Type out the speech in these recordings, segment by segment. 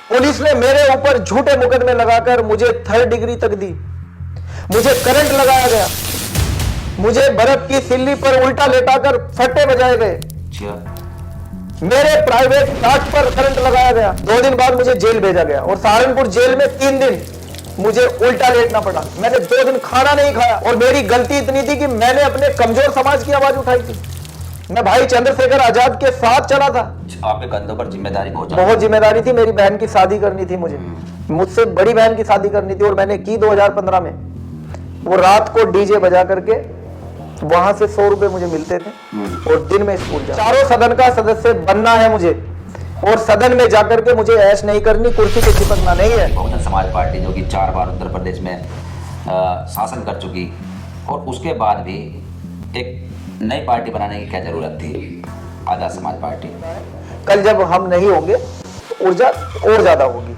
Police ने मेरे ऊपर झूठे मुकदमे लगाकर मुझे 3rd डिग्री तक दी। मुझे करंट लगाया गया, मुझे बर्फ की सिल्ली पर उल्टा लेटाकर फट्टे बजाए गए, मेरे प्राइवेट प्लाट पर करंट लगाया गया। 2 दिन बाद मुझे जेल भेजा गया और सहारनपुर जेल में 3 दिन मुझे उल्टा लेटना पड़ा। मैंने 2 दिन खाना नहीं खाया और मेरी गलती इतनी थी कि मैंने अपने कमजोर समाज की आवाज उठाई थी। मैं भाई चंद्रशेखर आजाद के साथ चला था। आपके कंधों पर जिम्मेदारी बहुत जिम्मेदारी थी। मेरी बहन की शादी करनी थी, मुझसे बड़ी बहन की शादी करनी थी और मैंने की 2015 में। वो रात को डीजे बजा करके वहां से 100 रुपए मुझे मिलते थे और दिन में स्कूल जा। चारों सदन का सदस्य बनना है मुझे और सदन में जाकर के मुझे ऐश नहीं करनी, कुर्सी पे चिपकना नहीं है। बहुजन समाज पार्टी जो कि 4 बार उत्तर प्रदेश में शासन कर चुकी और उसके बाद भी एक नई पार्टी बनाने की क्या जरूरत थी? आजाद समाज पार्टी कल जब हम नहीं होंगे तो ऊर्जा और ज्यादा होगी।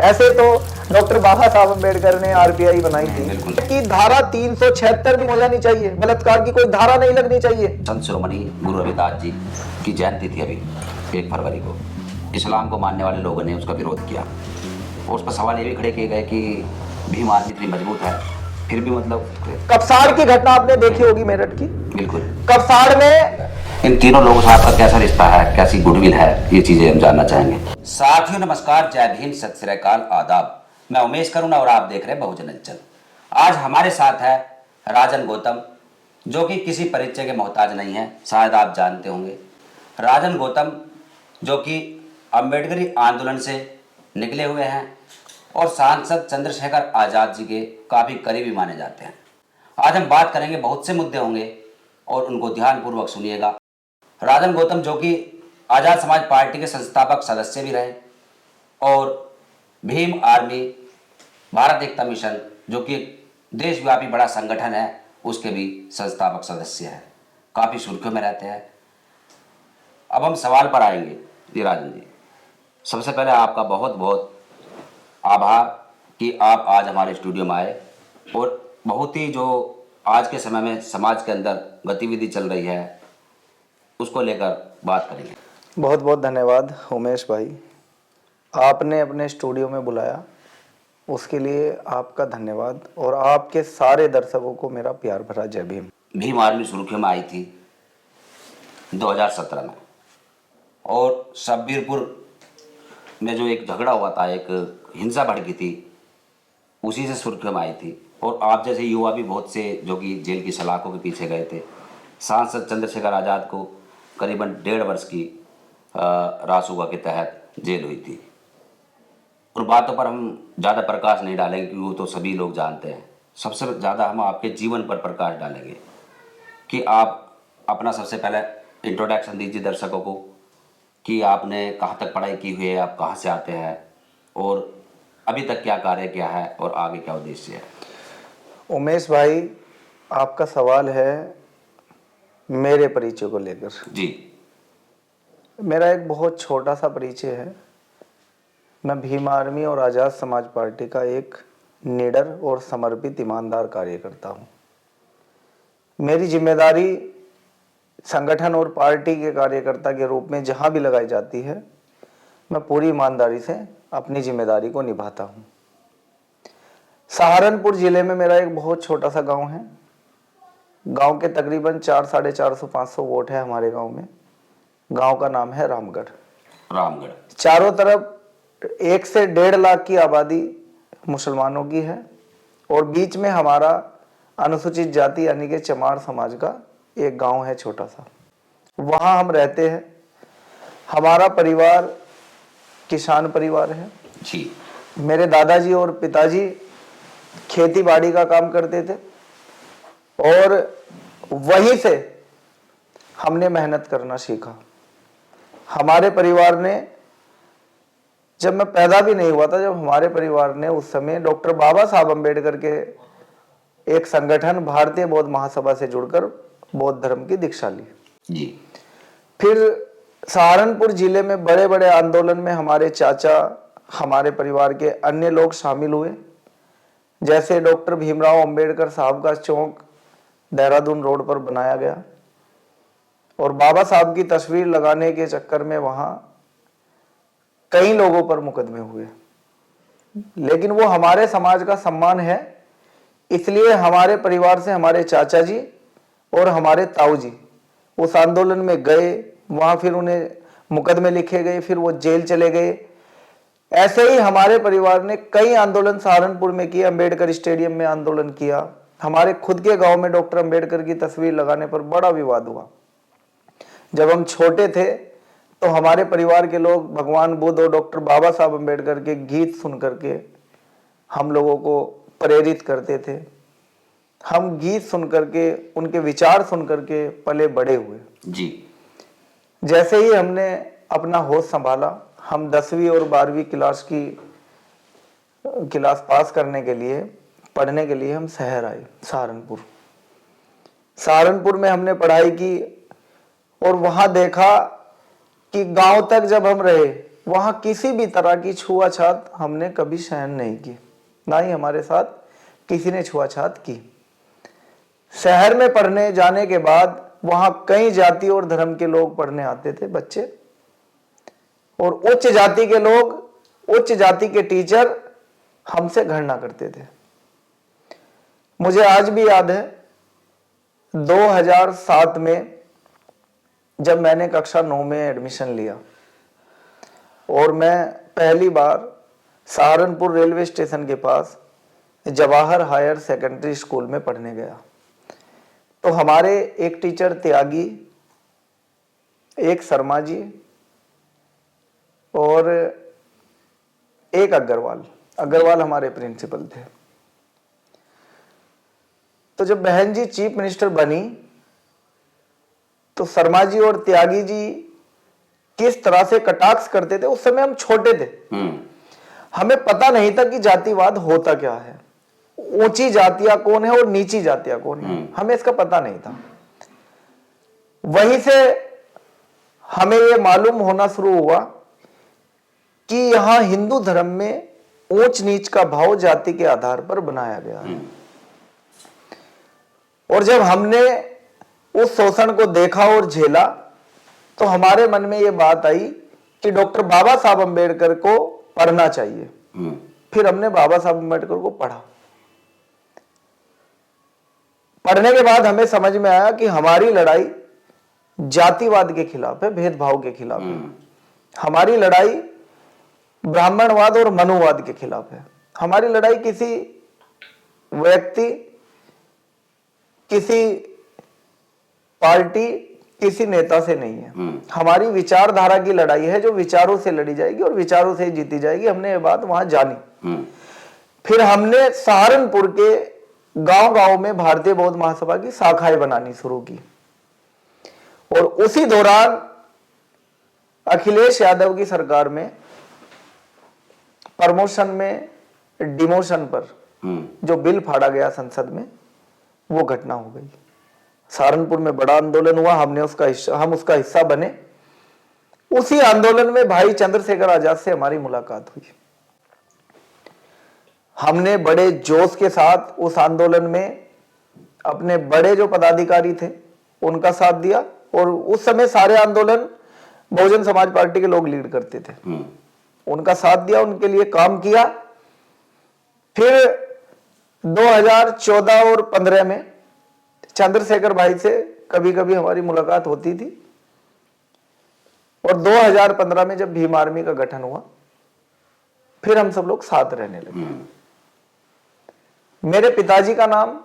ऐसे तो डॉक्टर बाबा साहब अम्बेडकर ने आरपीआई बनाई थी कि धारा 376 भी हो जानी चाहिए, बलात्कार की कोई धारा नहीं लगनी चाहिए। संत शिरोमणि गुरु रविदास जी की जयंती थी अभी 1 फरवरी को। इस्लाम को मानने वाले लोगों ने उसका विरोध किया और उस पर सवाल ये भी खड़े किए गए कि भीम आर्मी इतनी मजबूत है फिर भी मतलब। कपसाड़ की घटना आपने देखी होगी मेरठ की। बिल्कुल। कपसाड़ में इन तीनों लोगों से आपका कैसा रिश्ता है, कैसी गुडविल है, ये चीजें हम जानना चाहेंगे। साथियों नमस्कार, जय भीम, सत श्री अकाल, आदाब। मैं उमेश करुणा और आप देख रहे हैं बहुजन अंचल। आज हमारे साथ है राजन गौतम, जो कि किसी परिचय के मोहताज नहीं है, शायद आप जानते होंगे। राजन गौतम जो कि अम्बेडकरी आंदोलन से निकले हुए हैं और सांसद चंद्रशेखर आजाद जी के काफी करीबी माने जाते हैं। आज हम बात करेंगे, बहुत से मुद्दे होंगे और उनको ध्यानपूर्वक सुनिएगा। राजन गौतम जो कि आजाद समाज पार्टी के संस्थापक सदस्य भी रहे और भीम आर्मी भारत एकता मिशन जो कि देशव्यापी बड़ा संगठन है उसके भी संस्थापक सदस्य हैं, काफ़ी सुर्खियों में रहते हैं। अब हम सवाल पर आएंगे। जी राजन जी, सबसे पहले आपका बहुत बहुत आभार कि आप आज हमारे स्टूडियो में आए और बहुत ही जो आज के समय में समाज के अंदर गतिविधि चल रही है उसको लेकर बात करेंगे। बहुत बहुत धन्यवाद उमेश भाई, आपने अपने स्टूडियो में बुलाया, उसके लिए आपका धन्यवाद और आपके सारे दर्शकों को मेरा प्यार भरा जय भीम। भीम आर्मी सुर्खियों में आई थी 2017 में और शब्बीरपुर में जो एक झगड़ा हुआ था, एक हिंसा भड़की थी, उसी से सुर्खियों में आई थी। और आप जैसे युवा भी बहुत से जो कि जेल की सलाखों के पीछे गए थे। सांसद चंद्रशेखर आज़ाद को करीबन 1.5 वर्ष की रासुका के तहत जेल हुई थी। और बातों पर हम ज़्यादा प्रकाश नहीं डालेंगे क्योंकि वो तो सभी लोग जानते हैं। सबसे ज़्यादा हम आपके जीवन पर प्रकाश डालेंगे कि आप अपना सबसे पहले इंट्रोडक्शन दीजिए दर्शकों को कि आपने कहाँ तक पढ़ाई की हुई है, आप कहाँ से आते हैं और अभी तक क्या कार्य किया है और आगे क्या उद्देश्य है। उमेश भाई, आपका सवाल है मेरे परिचय को लेकर। जी, मेरा एक बहुत छोटा सा परिचय है। मैं भीम आर्मी और आज़ाद समाज पार्टी का एक निडर और समर्पित ईमानदार कार्यकर्ता हूँ। मेरी जिम्मेदारी संगठन और पार्टी के कार्यकर्ता के रूप में जहाँ भी लगाई जाती है, मैं पूरी ईमानदारी से अपनी जिम्मेदारी को निभाता हूँ। सहारनपुर जिले में मेरा एक बहुत छोटा सा गांव है। गांव के तकरीबन 400-450 वोट है हमारे गांव में। गांव का नाम है रामगढ़। चारों तरफ 1 से 1.5 लाख की आबादी मुसलमानों की है और बीच में हमारा अनुसूचित जाति यानी कि चमार समाज का एक गांव है छोटा सा, वहां हम रहते हैं। हमारा परिवार किसान परिवार है जी। मेरे दादाजी और पिताजी खेती बाड़ी का काम करते थे और वहीं से हमने मेहनत करना सीखा। हमारे परिवार ने, जब मैं पैदा भी नहीं हुआ था, जब हमारे परिवार ने उस समय डॉक्टर बाबा साहब अम्बेडकर के एक संगठन भारतीय बौद्ध महासभा से जुड़कर बौद्ध धर्म की दीक्षा ली जी। फिर सहारनपुर जिले में बड़े बड़े आंदोलन में हमारे चाचा, हमारे परिवार के अन्य लोग शामिल हुए। जैसे डॉक्टर भीमराव अंबेडकर साहब का चौक देहरादून रोड पर बनाया गया और बाबा साहब की तस्वीर लगाने के चक्कर में वहां कई लोगों पर मुकदमे हुए, लेकिन वो हमारे समाज का सम्मान है, इसलिए हमारे परिवार से हमारे चाचा जी और हमारे ताऊ जी उस आंदोलन में गए, वहां फिर उन्हें मुकदमे लिखे गए, फिर वो जेल चले गए। ऐसे ही हमारे परिवार ने कई आंदोलन सहारनपुर में किए, अंबेडकर स्टेडियम में आंदोलन किया, हमारे खुद के गांव में डॉक्टर अंबेडकर की तस्वीर लगाने पर बड़ा विवाद हुआ। जब हम छोटे थे तो हमारे परिवार के लोग भगवान बुद्ध और डॉक्टर बाबा साहब अंबेडकर के गीत सुन करके हम लोगों को प्रेरित करते थे। हम गीत सुन करके, उनके विचार सुन करके पले बड़े हुए जी। जैसे ही हमने अपना होश संभाला, हम 10वीं और 12वीं क्लास पास करने के लिए, पढ़ने के लिए हम शहर आए सहारनपुर। सहारनपुर में हमने पढ़ाई की और वहां देखा कि गांव तक जब हम रहे, वहां किसी भी तरह की छुआछात हमने कभी सहन नहीं की, ना ही हमारे साथ किसी ने छुआछात की। शहर में पढ़ने जाने के बाद वहां कई जाति और धर्म के लोग पढ़ने आते थे, बच्चे, और उच्च जाति के लोग, उच्च जाति के टीचर हमसे घृणा करते थे। मुझे आज भी याद है 2007 में जब मैंने कक्षा 9 में एडमिशन लिया और मैं पहली बार सहारनपुर रेलवे स्टेशन के पास जवाहर हायर सेकेंडरी स्कूल में पढ़ने गया, तो हमारे एक टीचर त्यागी, एक शर्मा जी और एक अग्रवाल हमारे प्रिंसिपल थे। तो जब बहन जी चीफ मिनिस्टर बनी तो शर्मा जी और त्यागी जी किस तरह से कटाक्ष करते थे। उस समय हम छोटे थे, हमें पता नहीं था कि जातिवाद होता क्या है, ऊंची जातियां कौन है और नीची जातियां कौन है, हमें इसका पता नहीं था। वहीं से हमें यह मालूम होना शुरू हुआ कि यहां हिंदू धर्म में ऊंच नीच का भाव जाति के आधार पर बनाया गया है। और जब हमने उस शोषण को देखा और झेला तो हमारे मन में यह बात आई कि डॉक्टर बाबा साहब अंबेडकर को पढ़ना चाहिए। फिर हमने बाबा साहब अंबेडकर को पढ़ा। पढ़ने के बाद हमें समझ में आया कि हमारी लड़ाई जातिवाद के खिलाफ है, भेदभाव के खिलाफ है। हमारी लड़ाई ब्राह्मणवाद और मनुवाद के खिलाफ है। हमारी लड़ाई किसी व्यक्ति, किसी पार्टी, किसी नेता से नहीं है। हमारी विचारधारा की लड़ाई है जो विचारों से लड़ी जाएगी और विचारों से जीती जाएगी। हमने ये बात वहां जानी। फिर हमने सहारनपुर के गांव-गांव में भारतीय बौद्ध महासभा की शाखाएं बनानी शुरू की और उसी दौरान अखिलेश यादव की सरकार में प्रमोशन में डिमोशन पर जो बिल फाड़ा गया संसद में, वो घटना हो गई। सहारनपुर में बड़ा आंदोलन हुआ, हम उसका हिस्सा बने। उसी आंदोलन में भाई चंद्रशेखर आजाद से हमारी मुलाकात हुई। हमने बड़े जोश के साथ उस आंदोलन में अपने बड़े जो पदाधिकारी थे उनका साथ दिया और उस समय सारे आंदोलन बहुजन समाज पार्टी के लोग लीड करते थे। उनका साथ दिया, उनके लिए काम किया। फिर 2014 और 15 में चंद्रशेखर भाई से कभी कभी हमारी मुलाकात होती थी और 2015 में जब भीम आर्मी का गठन हुआ फिर हम सब लोग साथ रहने लगे। मेरे पिताजी का नाम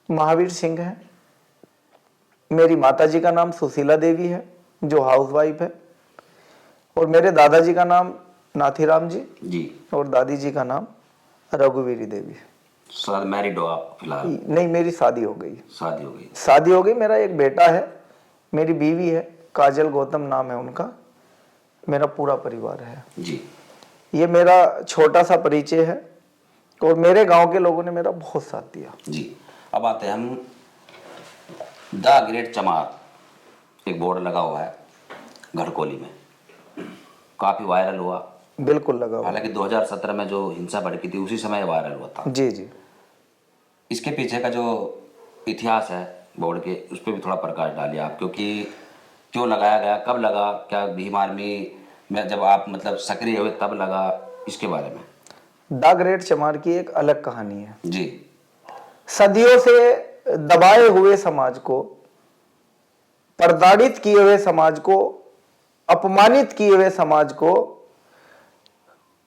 महावीर सिंह है, मेरी माताजी का नाम सुशीला देवी है जो हाउसवाइफ है, और मेरे दादाजी का नाम नाथीराम जी और दादी जी का नाम रघुवीरी देवी है। मैरिड हो आप फिलहाल? नहीं, मेरी शादी हो गई। शादी हो गई। मेरा एक बेटा है, मेरी बीवी है, काजल गौतम नाम है उनका। मेरा पूरा परिवार है जी। ये मेरा छोटा सा परिचय है और मेरे गांव के लोगों ने मेरा बहुत साथ दिया जी। अब आते हैं हम द ग्रेट चमार, एक बोर्ड लगा हुआ है घरकोली में, काफी वायरल हुआ। बिल्कुल लगा हुआ। हालांकि 2017 में जो हिंसा भड़की थी उसी समय वायरल हुआ था। जी जी। इसके पीछे का जो इतिहास है बोर्ड के, उस पर भी थोड़ा प्रकाश डालिए आप, क्योंकि क्यों लगाया गया, कब लगा, क्या भीम आर्मी मैं जब आप मतलब सक्रिय हुए तब लगा, इसके बारे में? द ग्रेट चमार की एक अलग कहानी है जी। सदियों से दबाए हुए समाज को, प्रताड़ित किए हुए समाज को, अपमानित किए हुए समाज को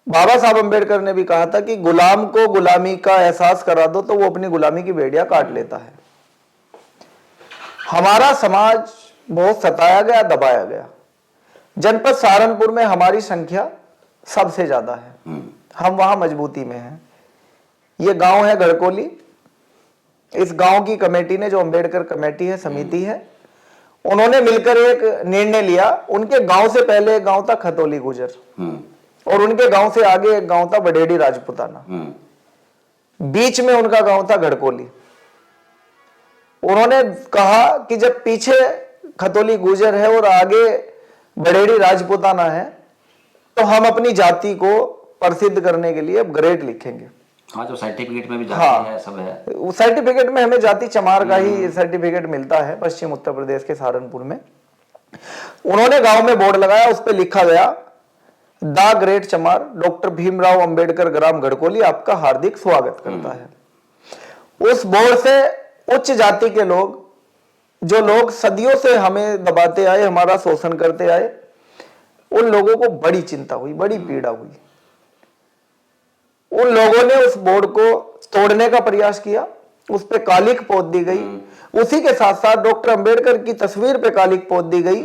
बाबा साहब अंबेडकर ने भी कहा था कि गुलाम को गुलामी का एहसास करा दो तो वो अपनी गुलामी की बेड़ियां काट लेता है। हमारा समाज बहुत सताया गया, दबाया गया। जनपद सहारनपुर में हमारी संख्या सबसे ज्यादा है, हम वहां मजबूती में हैं। ये गांव है गढ़कोली। इस गांव की कमेटी ने, जो अंबेडकर कमेटी है, समिति है, उन्होंने मिलकर एक निर्णय लिया। उनके गांव से पहले एक गांव था खतौली गुजर, और उनके गांव से आगे एक गांव था बडेड़ी राजपुताना, बीच में उनका गांव था गढ़कोली। उन्होंने कहा कि जब पीछे खतौली गुजर है और आगे बडेड़ी राजपुताना है, तो हम अपनी जाति को प्रसिद्ध करने के लिए ग्रेट लिखेंगे। हाँ, जो सर्टिफिकेट में भी जाति हाँ, है, सब है। उस सर्टिफिकेट में हमें जाति चमार का ही सर्टिफिकेट मिलता है, पश्चिम उत्तर प्रदेश के सहारनपुर में। उन्होंने गांव में बोर्ड लगाया, उस पर लिखा गया, द ग्रेट चमार डॉक्टर भीमराव अंबेडकर ग्राम गढ़कोली आपका हार्दिक स्वागत करता है। उस बोर्ड से उच्च जाति के लोग, जो लोग सदियों से हमें दबाते आए, हमारा शोषण करते आए, उन लोगों को बड़ी चिंता हुई, बड़ी पीड़ा हुई। उन लोगों ने उस बोर्ड को तोड़ने का प्रयास किया, उस पे कालिक पोत दी गई। उसी के साथ साथ डॉक्टर अंबेडकर की तस्वीर पे कालिक पोत दी गई,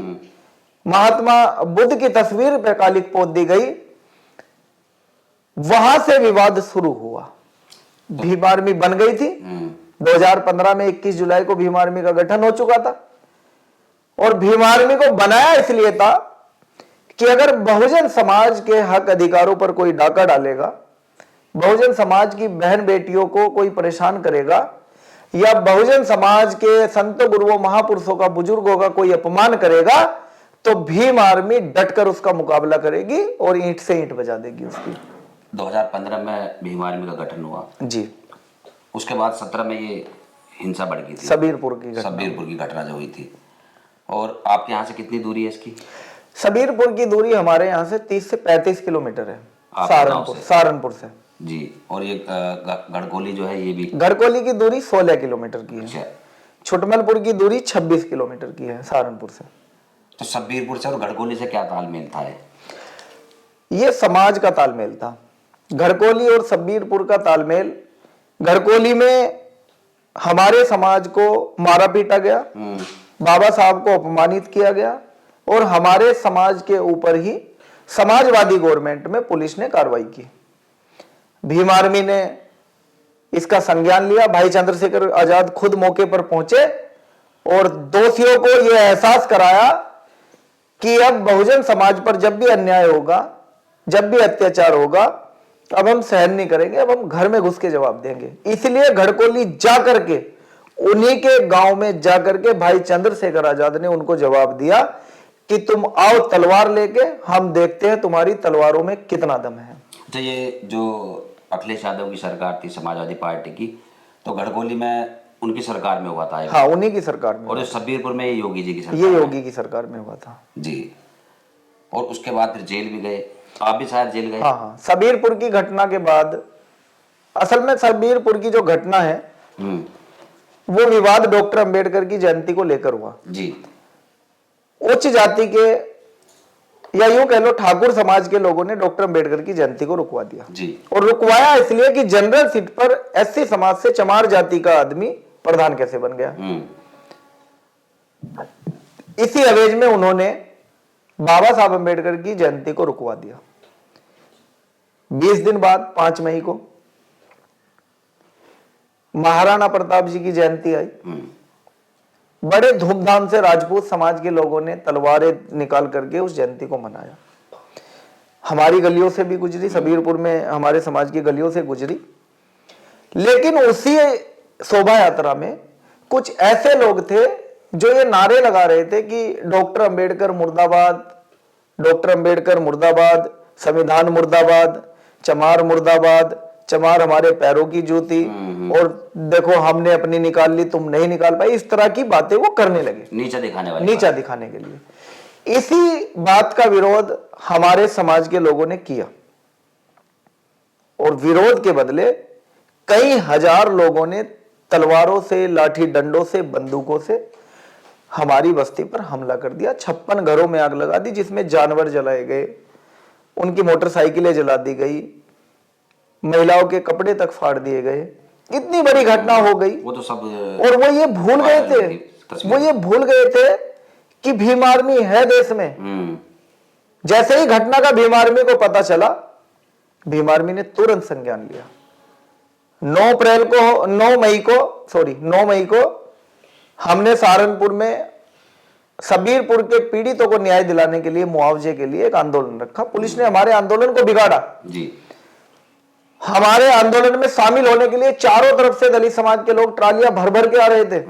महात्मा बुद्ध की तस्वीर पे कालिक पोत दी गई। वहां से विवाद शुरू हुआ। भीम आर्मी बन गई थी 2015 में, 21 जुलाई को भीम आर्मी का गठन हो चुका था। और भीम आर्मी को बनाया इसलिए था कि अगर बहुजन समाज के हक अधिकारों पर कोई डाका डालेगा, बहुजन समाज की बहन बेटियों को कोई परेशान करेगा, या बहुजन समाज के संतों गुरुओं महापुरुषों का, बुजुर्गों का कोई अपमान करेगा, तो भीम आर्मी डटकर उसका मुकाबला करेगी और ईंट से ईंट बजा देगी उसकी। 2015 में भीम आर्मी का गठन हुआ जी। उसके बाद 17 में ये हिंसा बढ़ गई थी, सबीरपुर की घटना जो हुई थी। और आपके यहाँ से कितनी दूरी है इसकी? सबीरपुर की दूरी हमारे यहाँ से 30 से 35 किलोमीटर है, सहारनपुर से। जी। और ये गढ़कोली जो है, ये भी गढ़कोली की दूरी 16 किलोमीटर की है। अच्छा। छुटमलपुर की दूरी 26 किलोमीटर की है सहारनपुर से। तो सबीरपुर से और गढ़कोली से क्या तालमेल था? ये समाज का तालमेल था। गढ़कोली और सबीरपुर का तालमेल, गढ़कोली में हमारे समाज को मारा पीटा गया, बाबा साहब को अपमानित किया गया, और हमारे समाज के ऊपर ही समाजवादी गवर्नमेंट में पुलिस ने कार्रवाई की। भीम आर्मी ने इसका संज्ञान लिया। भाई चंद्रशेखर आजाद खुद मौके पर पहुंचे और दोषियों को यह एहसास कराया कि अब बहुजन समाज पर जब भी अन्याय होगा, जब भी अत्याचार होगा, अब हम सहन नहीं करेंगे, अब हम घर में घुस के जवाब देंगे। इसलिए गढ़कोली जा करके, उन्हीं के गांव में जा करके भाई चंद्रशेखर आजाद ने उनको जवाब दिया कि तुम आओ तलवार लेके, हम देखते हैं तुम्हारी तलवारों में कितना दम है। तो ये जो अखिलेश यादव की सरकार थी, समाजवादी पार्टी की, तो गढ़कोली में उनकी सरकार में हुआ था। हाँ, उन्हीं की सरकार में। और सबीरपुर में योगी जी की सरकार, ये योगी की सरकार में हुआ था जी। और उसके बाद फिर जेल भी गए, आप भी शायद जेल गए। हाँ, सबीरपुर की घटना के बाद, असल में सबीरपुर की जो घटना है वो विवाद डॉक्टर अंबेडकर की जयंती को लेकर हुआ जी। उच्च जाति के, या यूं कह लो ठाकुर समाज के लोगों ने डॉक्टर अंबेडकर की जयंती को रुकवा दिया जी। और रुकवाया इसलिए कि जनरल सीट पर एससी समाज से चमार जाति का आदमी प्रधान कैसे बन गया। इसी अवेज में उन्होंने बाबा साहब अंबेडकर की जयंती को रुकवा दिया। 20 दिन बाद 5 मई को महाराणा प्रताप जी की जयंती आई। बड़े धूमधाम से राजपूत समाज के लोगों ने तलवारें निकाल करके उस जयंती को मनाया। हमारी गलियों से भी गुजरी, सबीरपुर में हमारे समाज की गलियों से गुजरी। लेकिन उसी शोभा यात्रा में कुछ ऐसे लोग थे जो ये नारे लगा रहे थे कि डॉक्टर अंबेडकर मुर्दाबाद, डॉक्टर अंबेडकर मुर्दाबाद, संविधान मुर्दाबाद, चमार मुर्दाबाद, चमार हमारे पैरों की जूती, और देखो हमने अपनी निकाल ली, तुम नहीं निकाल पाई। इस तरह की बातें वो करने लगे, नीचा दिखाने वाली, नीचा दिखाने के लिए। इसी बात का विरोध हमारे समाज के लोगों ने किया और विरोध के बदले कई हजार लोगों ने तलवारों से, लाठी डंडों से, बंदूकों से हमारी बस्ती पर हमला कर दिया। 56 घरों में आग लगा दी, जिसमें जानवर जलाए गए, उनकी मोटरसाइकिलें जला दी गई, महिलाओं के कपड़े तक फाड़ दिए गए। इतनी बड़ी घटना हो गई। वो तो सब और वो ये भूल गए थे कि भीम आर्मी है देश में। जैसे ही घटना का भीम आर्मी को पता चला, भीम आर्मी ने तुरंत संज्ञान लिया। 9 मई को हमने सहारनपुर में सबीरपुर के पीड़ितों को न्याय दिलाने के लिए, मुआवजे के लिए एक आंदोलन रखा। पुलिस ने हमारे आंदोलन को बिगाड़ा जी। हमारे आंदोलन में शामिल होने के लिए चारों तरफ से दलित समाज के लोग ट्रालियां भर भर के आ रहे थे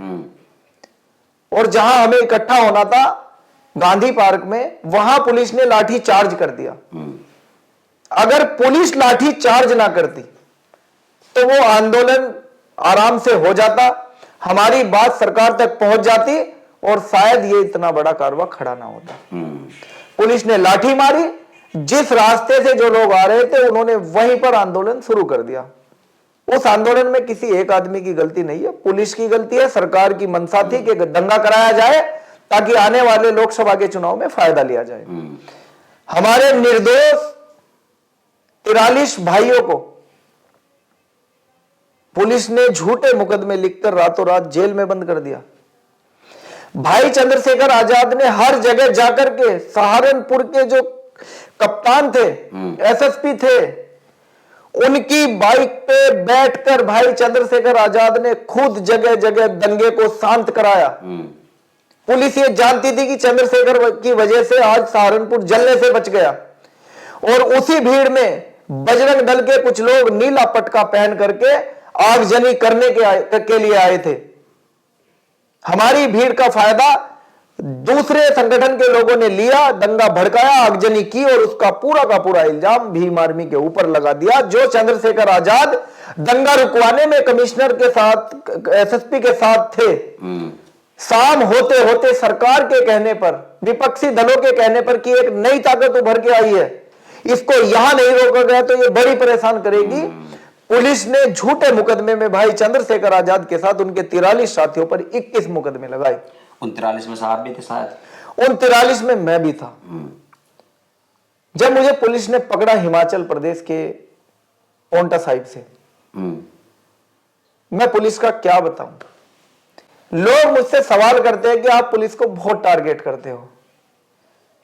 और जहां हमें इकट्ठा होना था गांधी पार्क में, वहां पुलिस ने लाठी चार्ज कर दिया। अगर पुलिस लाठी चार्ज ना करती तो वो आंदोलन आराम से हो जाता, हमारी बात सरकार तक पहुंच जाती और शायद ये इतना बड़ा कारवां खड़ा ना होता। पुलिस ने लाठी मारी, जिस रास्ते से जो लोग आ रहे थे उन्होंने वहीं पर आंदोलन शुरू कर दिया। उस आंदोलन में किसी एक आदमी की गलती नहीं है, पुलिस की गलती है। सरकार की मंशा थी कि दंगा कराया जाए ताकि आने वाले लोकसभा के चुनाव में फायदा लिया जाए। हमारे निर्दोष 43 भाइयों को पुलिस ने झूठे मुकदमे लिखकर रातों रात जेल में बंद कर दिया। भाई चंद्रशेखर आजाद ने हर जगह जाकर के, सहारनपुर के जो कप्तान थे, एसएसपी थे, उनकी बाइक पे बैठकर भाई चंद्रशेखर आजाद ने खुद जगह जगह दंगे को शांत कराया। पुलिस ये जानती थी कि चंद्रशेखर की वजह से आज सहारनपुर जलने से बच गया और उसी भीड़ में बजरंग दल के कुछ लोग नीला पटका पहन करके आगजनी करने के लिए आए थे। हमारी भीड़ का फायदा दूसरे संगठन के लोगों ने लिया, दंगा भड़काया, आगजनी की और उसका पूरा का पूरा इल्जाम भीम आर्मी के ऊपर लगा दिया। जो चंद्रशेखर आजाद दंगा रुकवाने में कमिश्नर के साथ, एसएसपी के साथ थे, शाम होते होते सरकार के कहने पर, विपक्षी दलों के कहने पर कि एक नई ताकत उभर के आई है, इसको यहां नहीं रोका गया तो ये बड़ी परेशान करेगी, पुलिस ने झूठे मुकदमे में भाई चंद्रशेखर आजाद के साथ उनके 43 साथियों पर 21 मुकदमे लगाए। उन 43 में साहब भी थे शायद? उन 43 में मैं भी था। जब मुझे पुलिस ने पकड़ा हिमाचल प्रदेश के पोंटा साहिब से, मैं पुलिस का क्या बताऊं। लोग मुझसे सवाल करते हैं कि आप पुलिस को बहुत टारगेट करते हो,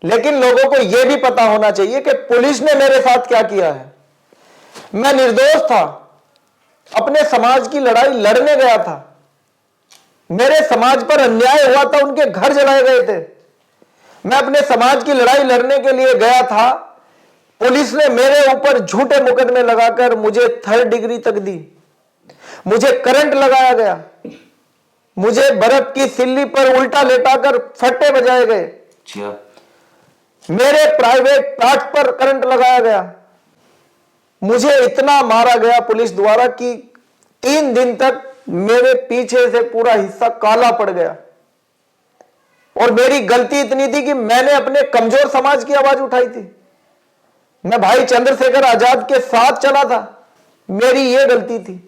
लेकिन लोगों को यह भी पता होना चाहिए कि पुलिस ने मेरे साथ क्या किया है। मैं निर्दोष था, अपने समाज की लड़ाई लड़ने गया था, मेरे समाज पर अन्याय हुआ था, उनके घर जलाए गए थे, मैं अपने समाज की लड़ाई लड़ने के लिए गया था। पुलिस ने मेरे ऊपर झूठे मुकदमे लगाकर मुझे 3rd डिग्री तक दी, मुझे करंट लगाया गया, मुझे बर्फ की सिल्ली पर उल्टा लेटाकर फट्टे बजाए गए, मेरे प्राइवेट पार्ट पर करंट लगाया गया, मुझे इतना मारा गया पुलिस द्वारा कि 3 दिन तक मेरे पीछे से पूरा हिस्सा काला पड़ गया। और मेरी गलती इतनी थी कि मैंने अपने कमजोर समाज की आवाज उठाई थी। मैं भाई चंद्रशेखर आजाद के साथ चला था, मेरी यह गलती थी।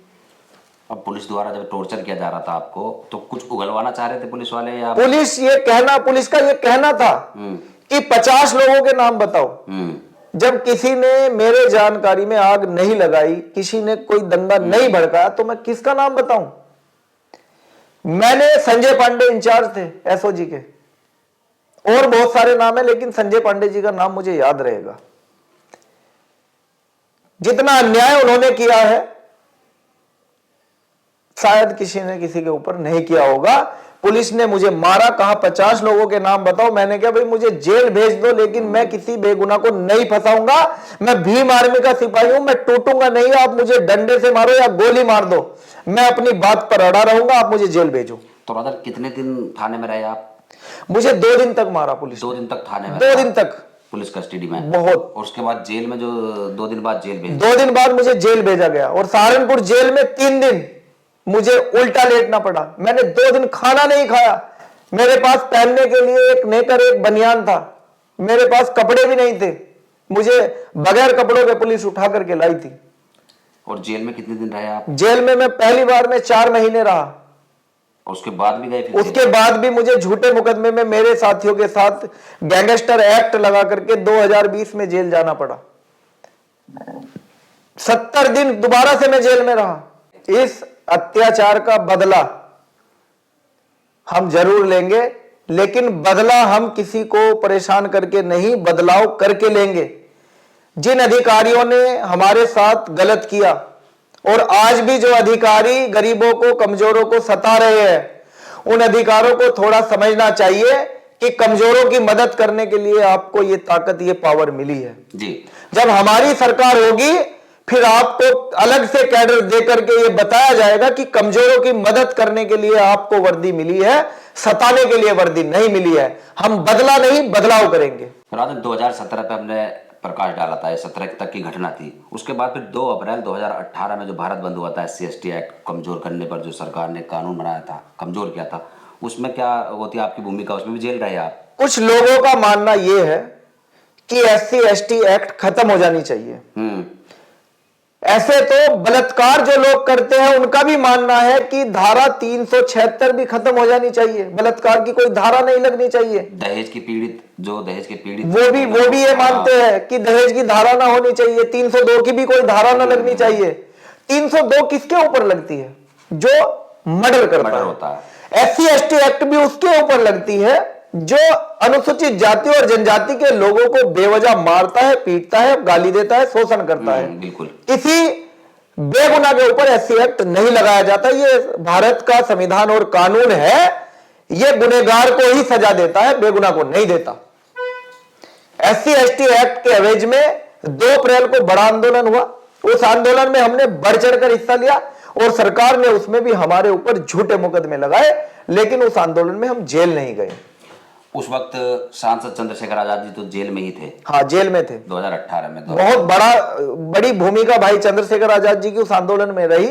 अब पुलिस द्वारा जब टॉर्चर किया जा रहा था आपको, तो कुछ उगलवाना चाह रहे थे पुलिस वाले या? पुलिस का ये कहना था कि 50 लोगों के नाम बताओ। जब किसी ने मेरे जानकारी में आग नहीं लगाई, किसी ने कोई दंगा नहीं भड़काया, तो मैं किसका नाम बताऊं। मैंने संजय पांडे इंचार्ज थे एसओजी के, और बहुत सारे नाम है, लेकिन संजय पांडे जी का नाम मुझे याद रहेगा। जितना अन्याय उन्होंने किया है शायद किसी ने किसी के ऊपर नहीं किया होगा। पुलिस ने मुझे मारा, कहा 50 लोगों के नाम बताओ। मैंने कहा भाई मुझे जेल भेज दो, लेकिन मैं किसी बेगुनाह को नहीं फंसाऊंगा। मैं भीम आर्मी का सिपाही हूं, मैं टूटूंगा नहीं। आप मुझे डंडे से मारो या गोली मार दो, मैं अपनी बात पर अड़ा रहूंगा, आप मुझे जेल भेजो। तो ब्रदर कितने दिन थाने में रहे आप? मुझे 2 दिन तक मारा पुलिस। 2 दिन तक थाने में? 2 दिन तक पुलिस कस्टडी में? बहुत। और उसके बाद जेल में जो 2 दिन बाद जेल भेजा? 2 दिन बाद मुझे जेल भेजा गया, और सहारनपुर जेल में 3 दिन मुझे उल्टा लेटना पड़ा। मैंने 2 दिन खाना नहीं खाया। मेरे पास पहनने के लिए एक नेकर, एक बनियान था, मेरे पास कपड़े भी नहीं थे, मुझे बगैर कपड़ों के पुलिस उठा करके लाई थी। और जेल में कितने दिन रहे आप? जेल में मैं पहली बार में 4 महीने रहा। और उसके बाद भी गए? फिर उसके बाद भी मुझे झूठे मुकदमे में मेरे साथियों के साथ गैंगस्टर एक्ट लगा करके 2020 में जेल जाना पड़ा। 70 दिन दोबारा से मैं जेल में रहा। इस अत्याचार का बदला हम जरूर लेंगे, लेकिन बदला हम किसी को परेशान करके नहीं, बदलाव करके लेंगे। जिन अधिकारियों ने हमारे साथ गलत किया और आज भी जो अधिकारी गरीबों को, कमजोरों को सता रहे हैं, उन अधिकारों को थोड़ा समझना चाहिए कि कमजोरों की मदद करने के लिए आपको ये ताकत, ये पावर मिली है जी। जब हमारी सरकार होगी फिर आपको अलग से कैडर दे करके ये बताया जाएगा कि कमजोरों की मदद करने के लिए आपको वर्दी मिली है, सताने के लिए वर्दी नहीं मिली है। हम बदला नहीं, बदलाव करेंगे। राजन, 2017 पे हमने प्रकाश डाला था, 17 तक की घटना थी। उसके बाद फिर 2 अप्रैल 2018 में जो भारत बंद हुआ था, SC/ST एक्ट कमजोर करने पर जो सरकार ने कानून बनाया था, कमजोर किया था, उसमें क्या होती है आपकी भूमिका? उसमें भी जेल रहे आप। कुछ लोगों का मानना यह है कि SC/ST एक्ट खत्म हो जानी चाहिए। ऐसे तो बलात्कार जो लोग करते हैं उनका भी मानना है कि धारा 376 भी खत्म हो जानी चाहिए, बलात्कार की कोई धारा नहीं लगनी चाहिए। दहेज की पीड़ित, जो दहेज के पीड़ित, वो भी ये मानते हैं कि दहेज की धारा ना होनी चाहिए, 302 की भी कोई धारा ना लगनी चाहिए। 302 किसके ऊपर लगती है? जो मर्डर करता होता है। SC/ST एक्ट भी उसके ऊपर लगती है जो अनुसूचित जाति और जनजाति के लोगों को बेवजह मारता है, पीटता है, गाली देता है, शोषण करता है। बिल्कुल। किसी बेगुनाह के ऊपर SC एक्ट नहीं लगाया जाता। ये भारत का संविधान और कानून है, ये गुनहगार को ही सजा देता है, बेगुनाह को नहीं देता। SC/ST एक्ट के एवज में 2 अप्रैल को बड़ा आंदोलन हुआ। उस आंदोलन में हमने बढ़ चढ़कर हिस्सा लिया और सरकार ने उसमें भी हमारे ऊपर झूठे मुकदमे लगाए, लेकिन उस आंदोलन में हम जेल नहीं गए। उस वक्त सांसद चंद्रशेखर आजाद जी तो जेल में ही थे। हाँ, जेल में थे। 2018 में बहुत बड़ी भूमिका भाई चंद्रशेखर आजाद जी की उस आंदोलन में रही।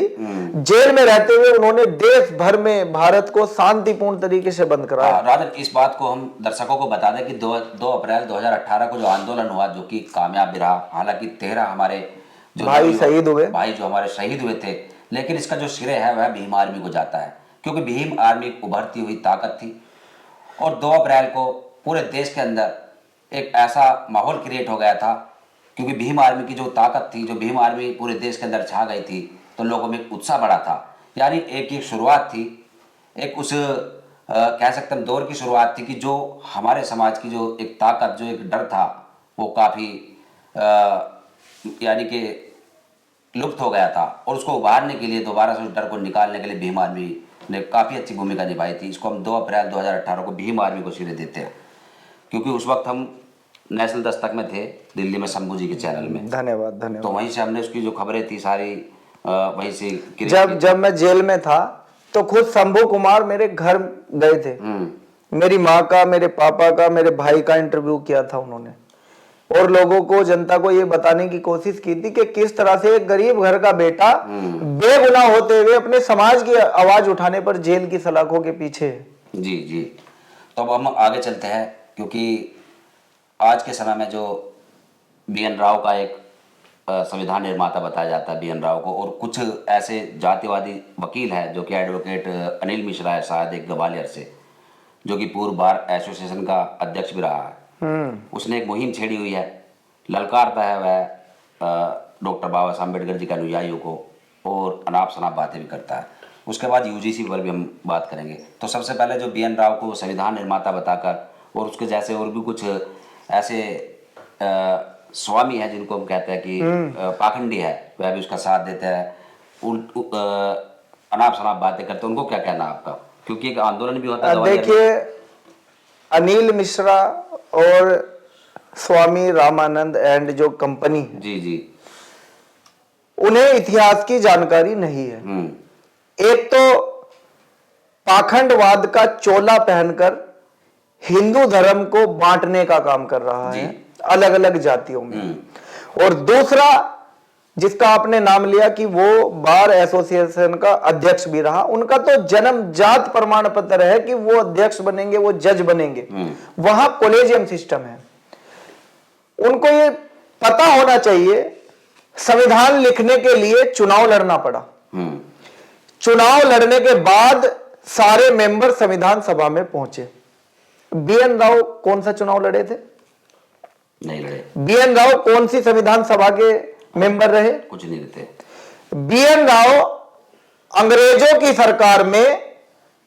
जेल में रहते हुए उन्होंने देश भर में भारत को शांतिपूर्ण तरीके से बंद कराया। राजन, इस बात को हम दर्शकों को बता दें कि 2 अप्रैल 2018 को जो आंदोलन हुआ, जो कि कामयाब भी रहा, हालांकि 13 हमारे जो भाई शहीद हुए, भाई जो हमारे शहीद हुए थे, लेकिन इसका जो श्रेय है वह भीम आर्मी को जाता है, क्योंकि भीम आर्मी उभरती हुई ताकत थी। और 2 अप्रैल को पूरे देश के अंदर एक ऐसा माहौल क्रिएट हो गया था, क्योंकि भीम आर्मी की जो ताकत थी, जो भीम आर्मी पूरे देश के अंदर छा गई थी, तो लोगों में उत्साह बढ़ा था। यानी एक शुरुआत थी, एक उस कह सकते हैं दौर की शुरुआत थी कि जो हमारे समाज की जो एक ताकत, जो एक डर था, वो काफ़ी यानी कि लुप्त हो गया था। और उसको उभारने के लिए, दोबारा से उस डर को निकालने के लिए भीम आर्मी ने काफ़ी अच्छी भूमिका निभाई थी। इसको हम 2 अप्रैल 2018 को भीम आर्मी को श्रेय देते हैं, क्योंकि उस वक्त हम नेशनल दस्तक में थे, दिल्ली में शंभू जी के चैनल में। धन्यवाद धन्यवाद। तो वहीं से हमने उसकी जो खबरें थी सारी वहीं से। जब मैं जेल में था तो खुद शंभू कुमार मेरे घर गए थे। मेरी माँ का, मेरे पापा का, मेरे भाई का इंटरव्यू किया था उन्होंने, और लोगों को, जनता को ये बताने की कोशिश की थी कि किस तरह से एक गरीब घर का बेटा बेगुनाह होते हुए अपने समाज की आवाज उठाने पर जेल की सलाखों के पीछे। जी जी। तो अब हम आगे चलते हैं, क्योंकि आज के समय में जो BN राव का एक संविधान निर्माता बताया जाता है, BN राव को, और कुछ ऐसे जातिवादी वकील हैं जो कि एडवोकेट अनिल मिश्रा है, शायद एक ग्वालियर से, जो कि पूर्व बार एसोसिएशन का अध्यक्ष भी रहा है। उसने एक मुहिम छेड़ी हुई है, ललकारता है वह डॉक्टर बाबा साहब अम्बेडकर जी के अनुयायियों को, और अनाप शनाप बातें भी करता है। उसके बाद UGC पर भी हम बात करेंगे। तो सबसे पहले जो BN राव को संविधान निर्माता बताकर, और उसके जैसे और भी कुछ ऐसे स्वामी हैं जिनको हम कहते हैं कि पाखंडी है, वह भी उसका साथ देते हैं, अनाप शनाप बातें करते हैं, उनको क्या कहना आपका? क्योंकि एक आंदोलन भी होता है। देखिए, अनिल मिश्रा और स्वामी रामानंद एंड जो कंपनी है, जी जी, उन्हें इतिहास की जानकारी नहीं है। एक तो पाखंडवाद का चोला पहनकर हिंदू धर्म को बांटने का काम कर रहा है अलग अलग जातियों में, और दूसरा जिसका आपने नाम लिया कि वो बार एसोसिएशन का अध्यक्ष भी रहा, उनका तो जन्मजात प्रमाण पत्र है कि वो अध्यक्ष बनेंगे, वो जज बनेंगे। वहां कॉलेजियम सिस्टम है। उनको ये पता होना चाहिए संविधान लिखने के लिए चुनाव लड़ना पड़ा। चुनाव लड़ने के बाद सारे मेंबर संविधान सभा में पहुंचे। बीएन राव कौन सा चुनाव लड़े थे? नहीं लड़े। बीएन राव कौन सी संविधान सभा के मेंबर रहे? कुछ नहीं थे। बीएन राव अंग्रेजों की सरकार में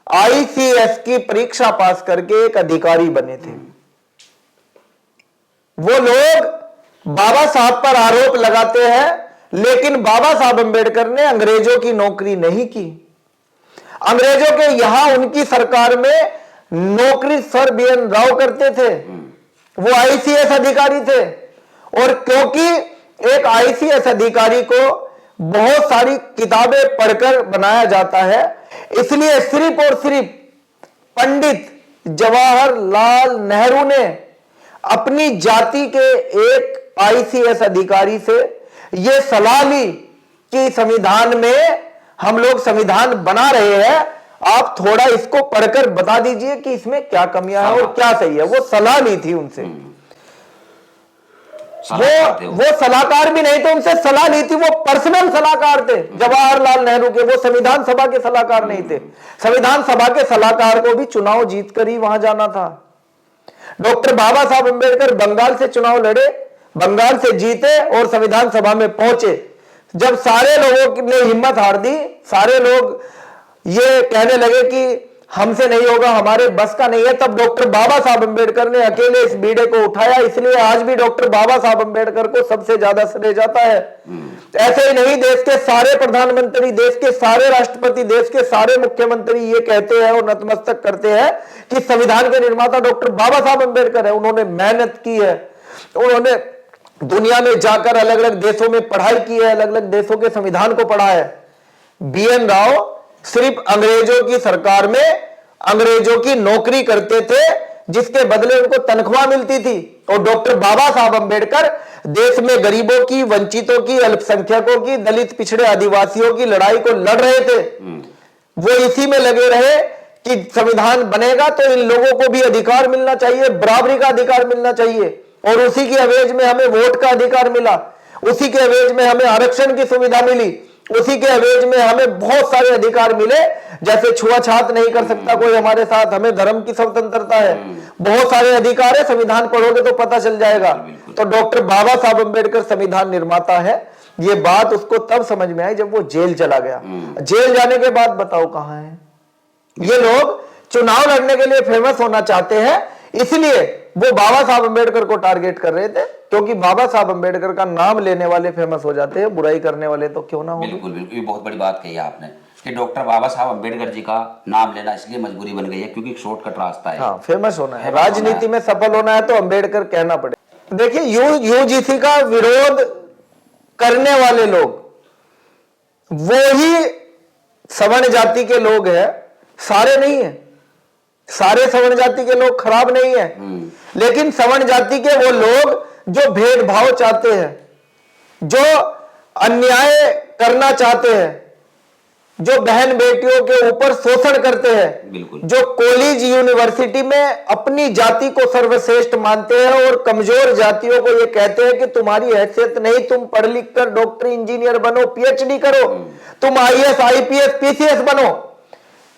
आईसीएस की परीक्षा पास करके एक अधिकारी बने थे। वो लोग बाबा साहब पर आरोप लगाते हैं, लेकिन बाबा साहब अंबेडकर ने अंग्रेजों की नौकरी नहीं की। अंग्रेजों के यहां उनकी सरकार में नौकरी सर बीएन राव करते थे। वो आईसीएस अधिकारी थे, और क्योंकि एक आईसीएस अधिकारी को बहुत सारी किताबें पढ़कर बनाया जाता है, इसलिए सिर्फ और सिर्फ पंडित जवाहरलाल नेहरू ने अपनी जाति के एक आईसीएस अधिकारी से यह सलाह ली कि संविधान में हम लोग संविधान बना रहे हैं, आप थोड़ा इसको पढ़कर बता दीजिए कि इसमें क्या कमियां हैं और क्या सही है। वो सलाह ली थी उनसे। वो सलाहकार भी नहीं थे, उनसे सलाह ली थी। वो पर्सनल सलाहकार थे जवाहरलाल नेहरू के, वो संविधान सभा के सलाहकार नहीं थे। संविधान सभा के सलाहकार को भी चुनाव जीतकर ही वहां जाना था। डॉक्टर बाबा साहब अंबेडकर बंगाल से चुनाव लड़े, बंगाल से जीते और संविधान सभा में पहुंचे। जब सारे लोगों ने हिम्मत हार दी, सारे लोग ये कहने लगे कि हमसे नहीं होगा, हमारे बस का नहीं है, तब डॉक्टर बाबा साहब अंबेडकर ने अकेले इस बीड़े को उठाया। इसलिए आज भी डॉक्टर बाबा साहब अंबेडकर को सबसे ज्यादा श्रेय जाता है। ऐसे ही नहीं, देश के सारे प्रधानमंत्री, देश के सारे राष्ट्रपति, देश के सारे मुख्यमंत्री ये कहते हैं और नतमस्तक करते हैं कि संविधान के निर्माता डॉक्टर बाबा साहब अंबेडकर है। उन्होंने मेहनत की है, उन्होंने दुनिया में जाकर अलग अलग देशों में पढ़ाई की है, अलग अलग देशों के संविधान को पढ़ा है। बीएन राव सिर्फ अंग्रेजों की सरकार में अंग्रेजों की नौकरी करते थे, जिसके बदले उनको तनख्वाह मिलती थी। और डॉक्टर बाबा साहब अंबेडकर देश में गरीबों की, वंचितों की, अल्पसंख्यकों की, दलित पिछड़े आदिवासियों की लड़ाई को लड़ रहे थे। वो इसी में लगे रहे कि संविधान बनेगा तो इन लोगों को भी अधिकार मिलना चाहिए, बराबरी का अधिकार मिलना चाहिए। और उसी के एवज में हमें वोट का अधिकार मिला, उसी के एवज में हमें आरक्षण की सुविधा मिली, उसी के एवज में हमें बहुत सारे अधिकार मिले। जैसे छुआछात नहीं कर सकता कोई हमारे साथ, हमें धर्म की स्वतंत्रता है, बहुत सारे अधिकार है। संविधान पढ़ोगे तो पता चल जाएगा। तो डॉक्टर बाबा साहब अंबेडकर संविधान निर्माता है, ये बात उसको तब समझ में आई जब वो जेल चला गया। जेल जाने के बाद बताओ कहां है। ये लोग चुनाव लड़ने के लिए फेमस होना चाहते हैं, इसलिए वो बाबा साहब अंबेडकर को टारगेट कर रहे थे, क्योंकि बाबा साहब अंबेडकर का नाम लेने वाले फेमस हो जाते हैं, बुराई करने वाले तो क्यों ना हो। बिल्कुल बिल्कुल, ये बहुत बड़ी बात कही आपने कि डॉक्टर बाबा साहब अंबेडकर जी का नाम लेना इसलिए मजबूरी बन गई है क्योंकि एक शॉर्टकट रास्ता है। हाँ, फेमस होना है, राजनीति में सफल होना है तो अंबेडकर कहना पड़ेगा। देखिए, यूजीसी का विरोध करने वाले लोग वो ही सवर्ण जाति के लोग हैं, सारे नहीं है। सारे सवर्ण जाति के लोग खराब नहीं है, लेकिन सवर्ण जाति के वो लोग जो भेदभाव चाहते हैं, जो अन्याय करना चाहते हैं, जो बहन बेटियों के ऊपर शोषण करते हैं, जो कॉलेज यूनिवर्सिटी में अपनी जाति को सर्वश्रेष्ठ मानते हैं और कमजोर जातियों को ये कहते हैं कि तुम्हारी हैसियत नहीं, तुम पढ़ लिख कर डॉक्टर, इंजीनियर बनो, पीएचडी करो, तुम आईएएस, आईपीएस, पीसीएस बनो।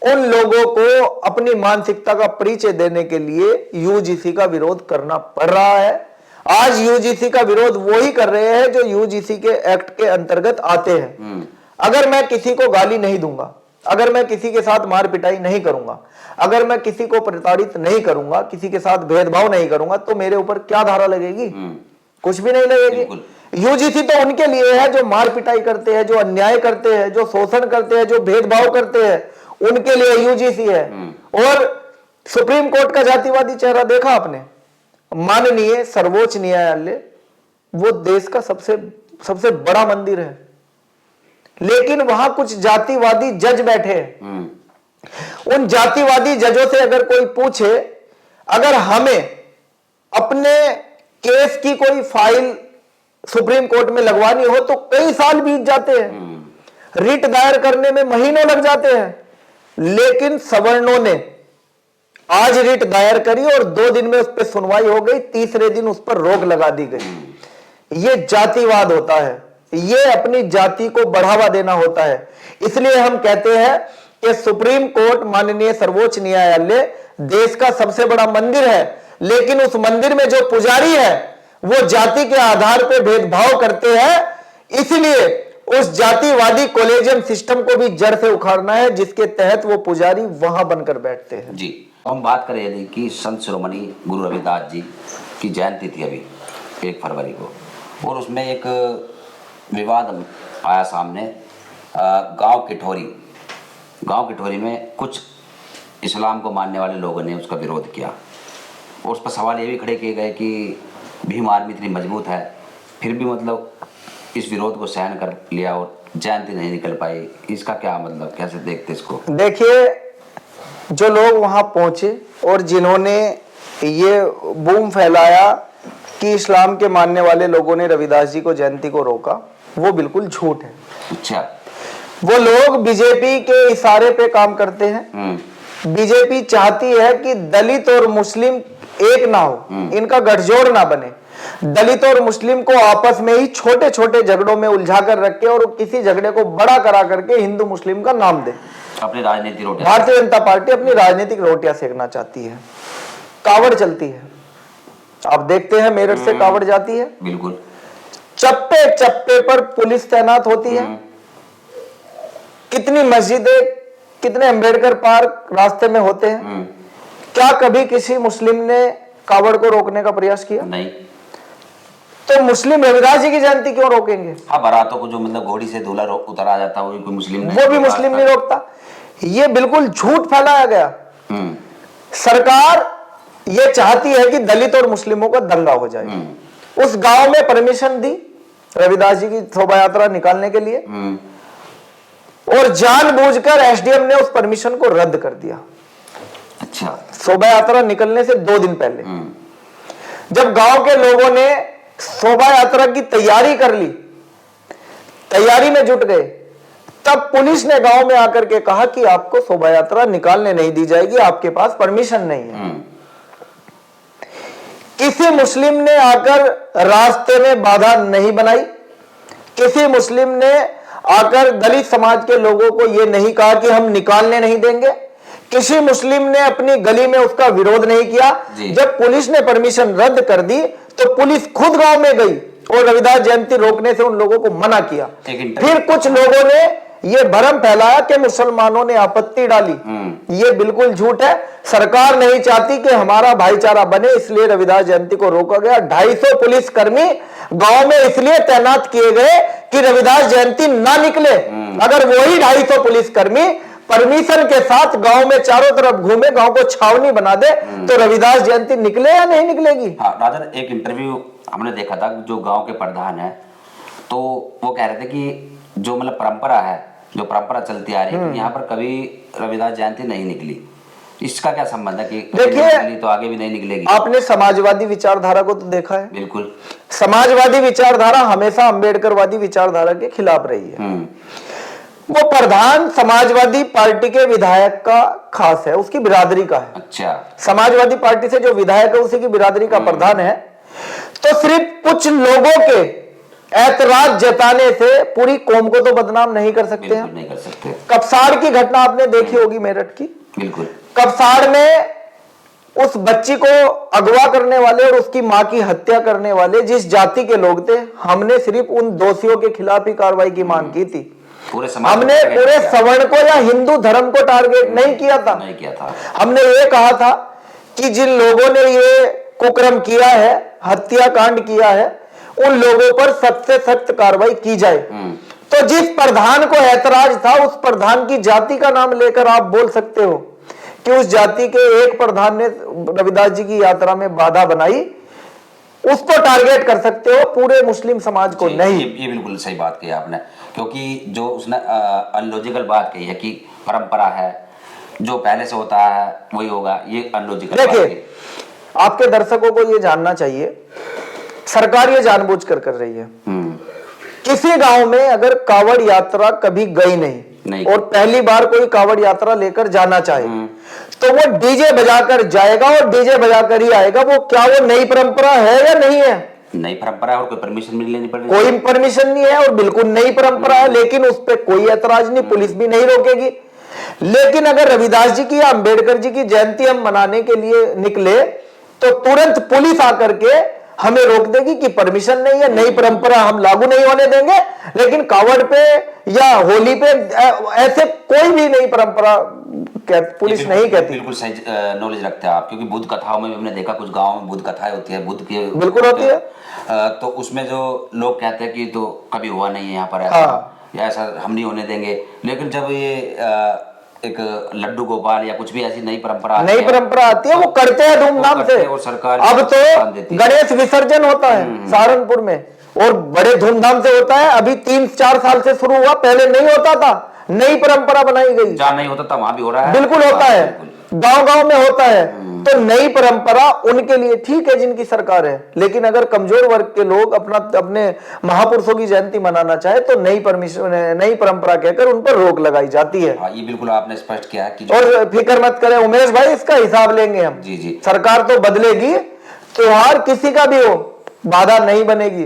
उन लोगों को अपनी मानसिकता का परिचय देने के लिए यूजीसी का विरोध करना पड़ रहा है। आज यूजीसी का विरोध वो ही कर रहे हैं जो यूजीसी के एक्ट के अंतर्गत आते हैं। अगर मैं किसी को गाली नहीं दूंगा, अगर मैं किसी के साथ मार पिटाई नहीं करूंगा, अगर मैं किसी को प्रताड़ित नहीं करूंगा, किसी के साथ भेदभाव नहीं करूंगा, तो मेरे ऊपर क्या धारा लगेगी? कुछ भी नहीं लगेगी। यूजीसी तो उनके लिए है जो मार पिटाई करते हैं, जो अन्याय करते हैं, जो शोषण करते हैं, जो भेदभाव करते हैं, उनके लिए यूजीसी है। और सुप्रीम कोर्ट का जातिवादी चेहरा देखा आपने? माननीय सर्वोच्च न्यायालय वो देश का सबसे बड़ा मंदिर है, लेकिन वहां कुछ जातिवादी जज बैठे हैं। उन जातिवादी जजों से अगर कोई पूछे, अगर हमें अपने केस की कोई फाइल सुप्रीम कोर्ट में लगवानी हो तो कई साल बीत जाते हैं, रिट दायर करने में महीनों लग जाते हैं। लेकिन सवर्णों ने आज रिट दायर करी और 2 दिन में उस पर सुनवाई हो गई, तीसरे दिन उस पर रोक लगा दी गई। ये जातिवाद होता है, ये अपनी जाति को बढ़ावा देना होता है। इसलिए हम कहते हैं कि सुप्रीम कोर्ट, माननीय सर्वोच्च न्यायालय देश का सबसे बड़ा मंदिर है, लेकिन उस मंदिर में जो पुजारी है वो जाति के आधार पर भेदभाव करते हैं। इसलिए उस जातिवादी कॉलेजियम सिस्टम को भी जड़ से उखाड़ना है, जिसके तहत वो पुजारी वहां बनकर बैठते हैं। जी, हम बात करें यदि कि संत शिरोमणि गुरु रविदास जी की जयंती थी अभी 1 फरवरी को, और उसमें एक विवाद आया सामने। गांव किठौरी में कुछ इस्लाम को मानने वाले लोगों ने उसका विरोध किया, और उस पर सवाल ये भी खड़े किए गए कि भीम आर्मी इतनी मजबूत है, फिर भी मतलब इस विरोध को सहन कर लिया और जयंती नहीं निकल पाई। इसका क्या मतलब, कैसे देखते इसको? देखिए, जो लोग वहां पहुंचे और जिन्होंने ये बूम फैलाया कि इस्लाम के मानने वाले लोगों ने रविदास जी को जयंती को रोका, वो बिल्कुल झूठ है। अच्छा, वो लोग बीजेपी के इशारे पे काम करते हैं। बीजेपी चाहती है कि दलित और मुस्लिम एक ना हो, इनका गठजोड़ ना बने। दलित और मुस्लिम को आपस में ही छोटे छोटे झगड़ों में उलझा कर रखे और किसी झगड़े को बड़ा करा करके हिंदू मुस्लिम का नाम दे। अपनी राजनीतिक रोटियां, भारतीय जनता पार्टी अपनी राजनीतिक रोटियां सेकना चाहती है। कावड़ चलती है, आप देखते हैं मेरठ से कावड़ जाती है, बिल्कुल चप्पे चप्पे पर पुलिस तैनात होती है। कितनी मस्जिदें, कितने अंबेडकर पार्क रास्ते में होते हैं। क्या कभी किसी मुस्लिम ने कावड़ को रोकने का प्रयास किया? नहीं। तो मुस्लिम रविदास जी की जयंती क्यों रोकेंगे? हाँ, बारातों को जो मतलब घोड़ी से दूल्हा उतारा जाता है, वो कोई मुस्लिम नहीं, वो भी मुस्लिम नहीं रोकता। ये बिल्कुल झूठ फैलाया गया। सरकार ये चाहती है कि दलित और मुस्लिमों का दंगा हो जाए। उस गांव में परमिशन दी रविदास जी की शोभा यात्रा निकालने के लिए, और जानबूझकर एसडीएम ने उस परमिशन को रद्द कर दिया। अच्छा, शोभा यात्रा निकलने से 2 दिन पहले जब गांव के लोगों ने शोभा यात्रा की तैयारी कर ली, तैयारी में जुट गए, तब पुलिस ने गांव में आकर के कहा कि आपको शोभा यात्रा निकालने नहीं दी जाएगी, आपके पास परमिशन नहीं है। किसी मुस्लिम ने आकर रास्ते में बाधा नहीं बनाई, किसी मुस्लिम ने आकर दलित समाज के लोगों को यह नहीं कहा कि हम निकालने नहीं देंगे, किसी मुस्लिम ने अपनी गली में उसका विरोध नहीं किया। जब पुलिस ने परमिशन रद्द कर दी तो पुलिस खुद गांव में गई और रविदास जयंती रोकने से उन लोगों को मना किया। फिर कुछ लोगों ने यह भ्रम फैलाया कि मुसलमानों ने आपत्ति डाली। ये बिल्कुल झूठ है। सरकार नहीं चाहती कि हमारा भाईचारा बने, इसलिए रविदास जयंती को रोका गया। 250 पुलिसकर्मी गांव में इसलिए तैनात किए गए कि रविदास जयंती ना निकले। अगर वही 250 पुलिसकर्मी परमिशन के साथ गांव में चारों तरफ घूमे, गांव को छावनी बना दे, तो रविदास जयंती निकले या नहीं निकलेगी? हाँ राजन, एक इंटरव्यू हमने देखा था, जो गांव के प्रधान है, तो वो कह रहे थे कि जो मतलब परंपरा है, जो परंपरा चलती आ रही है, यहाँ पर कभी रविदास जयंती नहीं निकली। इसका क्या संबंध है कि देखिए, तो आगे भी नहीं निकलेगी? आपने समाजवादी विचारधारा को तो देखा है। बिल्कुल, समाजवादी विचारधारा हमेशा अंबेडकरवादी विचारधारा के खिलाफ रही है। वो प्रधान समाजवादी पार्टी के विधायक का खास है, उसकी बिरादरी का है। अच्छा, समाजवादी पार्टी से जो विधायक है उसी की बिरादरी का प्रधान है। तो सिर्फ कुछ लोगों के ऐतराज जताने से पूरी कौम को तो बदनाम नहीं कर सकते हैं। नहीं कर सकते। कपसाड़ की घटना आपने देखी होगी मेरठ की। बिल्कुल, कपसाड़ में उस बच्ची को अगवा करने वाले और उसकी मां की हत्या करने वाले जिस जाति के लोग थे, हमने सिर्फ उन दोषियों के खिलाफ ही कार्रवाई की मांग की थी। हमने पूरे सवर्ण को या हिंदू धर्म को टारगेट नहीं किया था। हमने ये कहा था कि जिन लोगों ने ये कुकर्म किया है, हत्याकांड किया है, उन लोगों पर सख्त से सख्त कार्रवाई की जाए। तो जिस प्रधान को ऐतराज था, उस प्रधान की जाति का नाम लेकर आप बोल सकते हो कि उस जाति के एक प्रधान ने रविदास जी की यात्रा में बाधा बनाई, उसको टारगेट कर सकते हो, पूरे मुस्लिम समाज को नहीं। ये बिल्कुल सही बात कही आपने, क्योंकि जो उसने अनलॉजिकल बात कही है कि परंपरा है, जो पहले से होता है वही होगा, ये अनलॉजिकल। देखिए, आपके दर्शकों को ये जानना चाहिए, सरकार ये जानबूझकर कर रही है। किसी गांव में अगर कावड़ यात्रा कभी गई नहीं और पहली बार कोई कावड़ यात्रा लेकर जाना चाहे, तो वो डीजे बजाकर जाएगा और डीजे बजाकर ही आएगा। वो क्या वो नई परंपरा है या नहीं है? नई परंपरा है और कोई परमिशन भी लेनी पड़ेगी? कोई परमिशन नहीं है और बिल्कुल नई परंपरा है, लेकिन उस पर कोई ऐतराज नहीं, पुलिस भी नहीं रोकेगी। लेकिन अगर रविदास जी की या अंबेडकर जी की जयंती हम मनाने के लिए निकले तो तुरंत पुलिस आकर के हमें रोक देगी कि परमिशन नहीं है, नई परंपरा हम लागू नहीं होने देंगे। लेकिन कावड़ पे या होली पे ऐसे कोई भी नई परंपरा पुलिस नहीं कहती। बिल्कुल सही नॉलेज रखते हैं आप, क्योंकि बुद्ध कथाओं में हमने देखा कुछ गाँव में बुद्ध कथाएं होती है, बुद्ध की बिल्कुल होती है। तो उसमें जो लोग कहते हैं कि तो कभी हुआ नहीं है यहाँ पर ऐसा, या ऐसा हम नहीं होने देंगे। लेकिन जब ये एक लड्डू गोपाल या कुछ भी ऐसी नई परंपरा आती है वो करते हैं धूमधाम से। और सरकार अब तो गणेश विसर्जन होता है सहारनपुर में और बड़े धूमधाम से होता है। अभी 3-4 साल से शुरू हुआ, पहले नहीं होता था, नई परंपरा बनाई गई। जहाँ नहीं होता था वहां भी हो रहा है, बिल्कुल होता है, गांव-गांव में होता है। तो नई परंपरा उनके लिए ठीक है जिनकी सरकार है, लेकिन अगर कमजोर वर्ग के लोग अपने महापुरुषों की जयंती मनाना चाहे तो नई परंपरा कहकर उन पर रोक लगाई जाती है। ये बिल्कुल आपने स्पष्ट किया कि और फिक्र मत करें उमेश भाई, इसका हिसाब लेंगे हम। जी। सरकार तो बदलेगी, त्योहार किसी का भी हो बाधा नहीं बनेगी,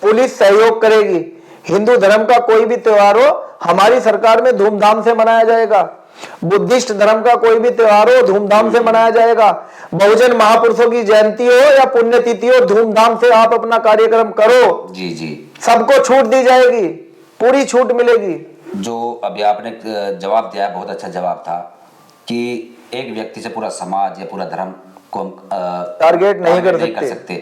पुलिस सहयोग करेगी। हिंदू धर्म का कोई भी त्योहार हो हमारी सरकार में धूमधाम से मनाया जाएगा। बुद्धिस्ट धर्म का कोई भी त्योहार हो धूमधाम से मनाया जाएगा। बहुजन महापुरुषों की जयंती हो या पुण्यतिथि हो, धूमधाम से आप अपना कार्यक्रम करो। जी। सबको छूट दी जाएगी, पूरी छूट मिलेगी। जो अभी आपने जवाब दिया, बहुत अच्छा जवाब था कि एक व्यक्ति से पूरा समाज या पूरा धर्म को हम टारगेट नहीं कर सकते,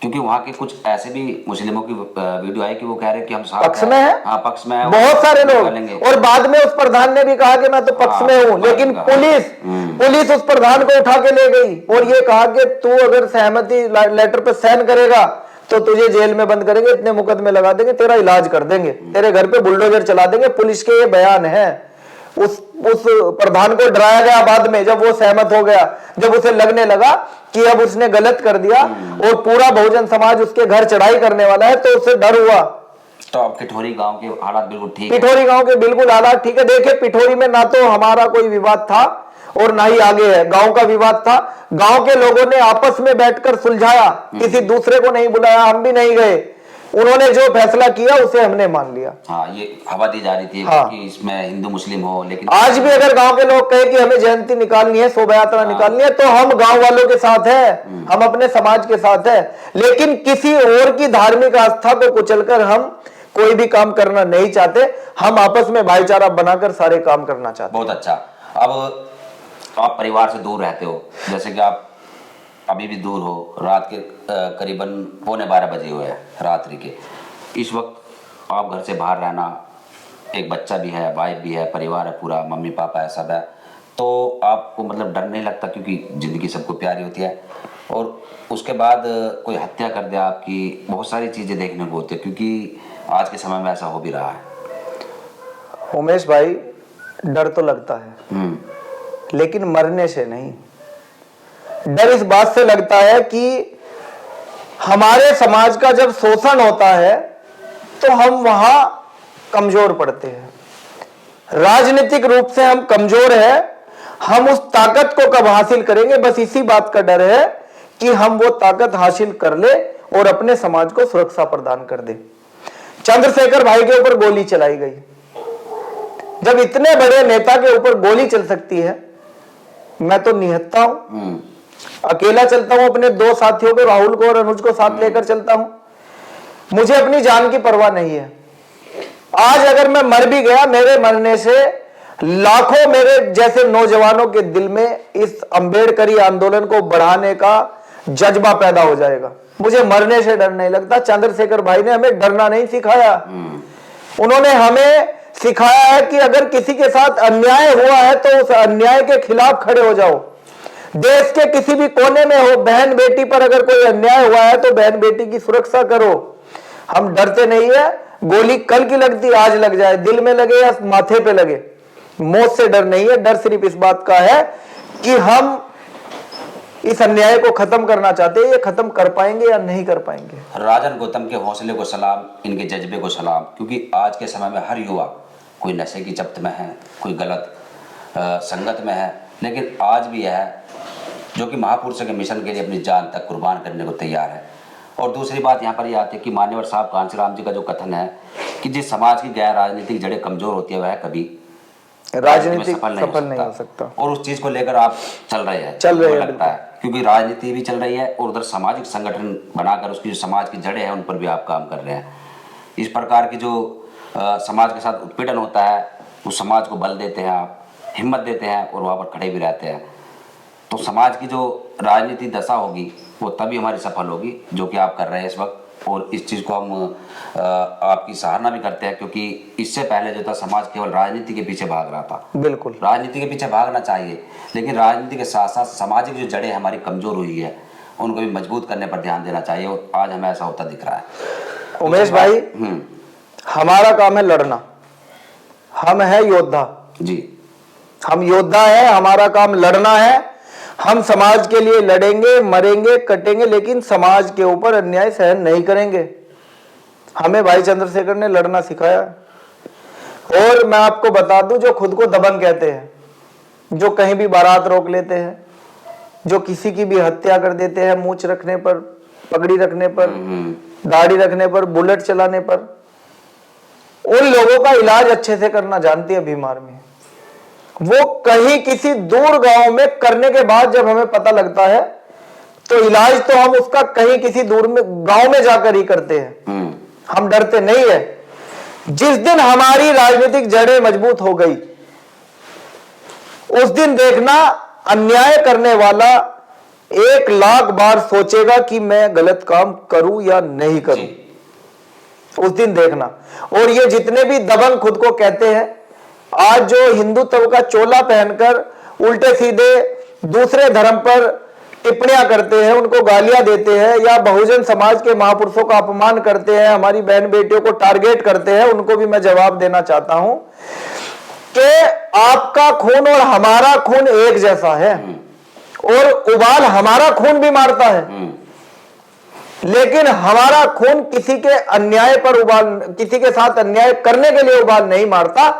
क्योंकि वहाँ के कुछ ऐसे भी मुस्लिमों की वीडियो आई कि वो कह रहे हैं कि हम पक्ष में है। हाँ, पक्ष में है, बहुत सारे लोग। और बाद में उस प्रधान ने भी कहा कि मैं तो पक्ष में हूँ, लेकिन पुलिस उस प्रधान को उठा के ले गई और ये कहा कि तू अगर सहमति लेटर पे साइन करेगा तो तुझे जेल में बंद करेंगे, इतने मुकदमे लगा देंगे, तेरा इलाज कर देंगे, तेरे घर पे बुलडोजर चला देंगे। पुलिस के ये बयान है। उस प्रधान को डराया गया बाद में, जब वो सहमत हो गया, जब उसे लगने लगा कि अब उसने गलत कर दिया और पूरा बहुजन समाज उसके घर चढ़ाई करने वाला है, तो उसे डर हुआ। तो अब पिठोरी गांव के हालात बिल्कुल ठीक है। पिठोरी गांव के बिल्कुल हालात ठीक है। देखिए, पिठोरी में ना तो हमारा कोई विवाद था और ना ही आगे है, गांव का विवाद था। गांव के लोगों ने आपस में बैठकर सुलझाया, किसी दूसरे को नहीं बुलाया, हम भी नहीं गए। उन्होंने जो फैसला किया उसे हमने मान लिया। हाँ, ये हवा दी जा रही थी कि इसमें हिंदू मुस्लिम हो, लेकिन आज भी अगर गांव के लोग कहे कि हमें जयंती निकालनी है, शोभा यात्रा निकालनी है, तो हम गांव वालों के साथ हैं, हम अपने समाज के साथ हैं। लेकिन किसी और की धार्मिक आस्था को कुचलकर हम कोई भी काम करना नहीं चाहते। हम आपस में भाईचारा बनाकर सारे काम करना चाहते हैं। बहुत अच्छा। अब आप परिवार से दूर रहते हो, जैसे कि आप अभी भी दूर हो, रात के करीबन 11:45 बजे हुए हैं रात्रि के। इस वक्त आप घर से बाहर रहना, एक बच्चा भी है, वाइफ भी है, परिवार है पूरा, मम्मी पापा है, सब है, तो आपको मतलब डर नहीं लगता? क्योंकि ज़िंदगी सबको प्यारी होती है और उसके बाद कोई हत्या कर दे आपकी, बहुत सारी चीज़ें देखने को होती है, क्योंकि आज के समय में ऐसा हो भी रहा है। उमेश भाई, डर तो लगता है, लेकिन मरने से नहीं। डर इस बात से लगता है कि हमारे समाज का जब शोषण होता है तो हम वहां कमजोर पड़ते हैं। राजनीतिक रूप से हम कमजोर हैं। हम उस ताकत को कब हासिल करेंगे, बस इसी बात का डर है कि हम वो ताकत हासिल कर ले और अपने समाज को सुरक्षा प्रदान कर दे। चंद्रशेखर भाई के ऊपर गोली चलाई गई। जब इतने बड़े नेता के ऊपर गोली चल सकती है, मैं तो निहत्था हूं, अकेला चलता हूं, अपने 2 साथियों को, राहुल को और अनुज को साथ लेकर चलता हूं। मुझे अपनी जान की परवाह नहीं है। आज अगर मैं मर भी गया, मेरे मरने से लाखों मेरे जैसे नौजवानों के दिल में इस अंबेडकरी आंदोलन को बढ़ाने का जज्बा पैदा हो जाएगा। मुझे मरने से डर नहीं लगता। चंद्रशेखर भाई ने हमें डरना नहीं सिखाया। उन्होंने हमें सिखाया है कि अगर किसी के साथ अन्याय हुआ है तो उस अन्याय के खिलाफ खड़े हो जाओ। देश के किसी भी कोने में हो, बहन बेटी पर अगर कोई अन्याय हुआ है तो बहन बेटी की सुरक्षा करो। हम डरते नहीं है। गोली कल की लगती आज लग जाए, दिल में लगे या माथे पे लगे, मौत से डर नहीं है। डर सिर्फ इस बात का है कि हम इस अन्याय को खत्म करना चाहते हैं। ये खत्म कर पाएंगे या नहीं कर पाएंगे। राजन गौतम के हौसले को सलाम, इनके जज्बे को सलाम, क्योंकि आज के समय में हर युवा कोई नशे की जब्त में है, कोई गलत संगत में है, लेकिन आज भी है जो कि महापुरुषों के मिशन के लिए अपनी जान तक कुर्बान करने को तैयार है। और दूसरी बात यहाँ पर यह आती है कि मान्यवर साहब कांशीराम जी का जो कथन है कि जिस समाज की गैर राजनीतिक जड़ें कमजोर होती है वह कभी राजनीति सफल नहीं हो सकता। और उस चीज को लेकर आप चल रहे हैं लगता है, क्योंकि राजनीति भी चल रही है और उधर सामाजिक संगठन बनाकर उसकी जो समाज की जड़ें हैं उन पर भी आप काम कर रहे हैं। इस प्रकार की जो समाज के साथ उत्पीड़न होता है उस समाज को बल देते हैं, आप हिम्मत देते हैं और वहाँ पर खड़े भी रहते हैं। तो समाज की जो राजनीति दशा होगी वो तभी हमारी सफल होगी जो कि आप कर रहे हैं इस वक्त। और इस चीज़ को हम आपकी सराहना भी करते हैं, क्योंकि इससे पहले जो था समाज केवल राजनीति के पीछे भाग रहा था। बिल्कुल राजनीति के पीछे भागना चाहिए, लेकिन राजनीति के साथ साथ सामाजिक जो जड़ें हमारी कमजोर हुई है उनको भी मजबूत करने पर ध्यान देना चाहिए और आज हमें ऐसा होता दिख रहा है। उमेश भाई, हमारा काम है लड़ना, हम है योद्धा जी, हम योद्धा है, हमारा काम लड़ना है। हम समाज के लिए लड़ेंगे, मरेंगे, कटेंगे, लेकिन समाज के ऊपर अन्याय सहन नहीं करेंगे। हमें भाई चंद्रशेखर ने लड़ना सिखाया। और मैं आपको बता दूं, जो खुद को दबंग कहते हैं, जो कहीं भी बारात रोक लेते हैं, जो किसी की भी हत्या कर देते हैं मूंछ रखने पर, पगड़ी रखने पर, दाढ़ी रखने पर, बुलेट चलाने पर, उन लोगों का इलाज अच्छे से करना जानती है भीम आर्मी। वो कहीं किसी दूर गांव में करने के बाद जब हमें पता लगता है तो इलाज तो हम उसका कहीं किसी दूर में गांव में जाकर ही करते हैं। हम डरते नहीं है। जिस दिन हमारी राजनीतिक जड़ें मजबूत हो गई उस दिन देखना, अन्याय करने वाला 1,00,000 बार सोचेगा कि मैं गलत काम करूं या नहीं करूं। उस दिन देखना। और ये जितने भी दबंग खुद को कहते हैं, आज जो हिंदुत्व का चोला पहनकर उल्टे सीधे दूसरे धर्म पर टिप्पणियां करते हैं, उनको गालियां देते हैं या बहुजन समाज के महापुरुषों का अपमान करते हैं, हमारी बहन बेटियों को टारगेट करते हैं, उनको भी मैं जवाब देना चाहता हूं कि आपका खून और हमारा खून एक जैसा है और उबाल हमारा खून भी मारता है, लेकिन हमारा खून किसी के अन्याय पर किसी के साथ अन्याय करने के लिए उबाल नहीं मारता।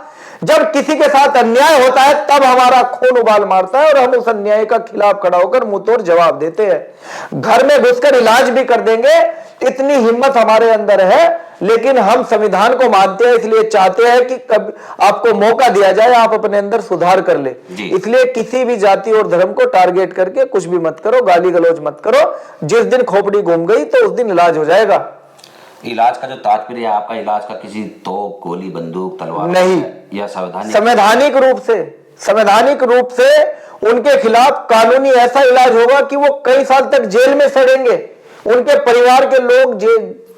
जब किसी के साथ अन्याय होता है तब हमारा खून उबाल मारता है और हम उस अन्याय का खिलाफ खड़ा होकर मुंहतोड़ जवाब देते हैं। घर में घुसकर इलाज भी कर देंगे, इतनी हिम्मत हमारे अंदर है। लेकिन हम संविधान को मानते हैं, इसलिए चाहते हैं कि कभी आपको मौका दिया जाए, आप अपने अंदर सुधार कर ले। इसलिए किसी भी जाति और धर्म को टारगेट करके कुछ भी मत करो, गाली गलौज मत करो। जिस दिन खोपड़ी घूम गई तो उस दिन इलाज हो जाएगा। इलाज का जो तात्पर्य है आपका, इलाज का किसी तोप, गोली, बंदूक, तलवार नहीं, या संवैधानिक रूप से उनके खिलाफ कानूनी ऐसा इलाज होगा कि वो कई साल तक जेल में सड़ेंगे। उनके परिवार के लोग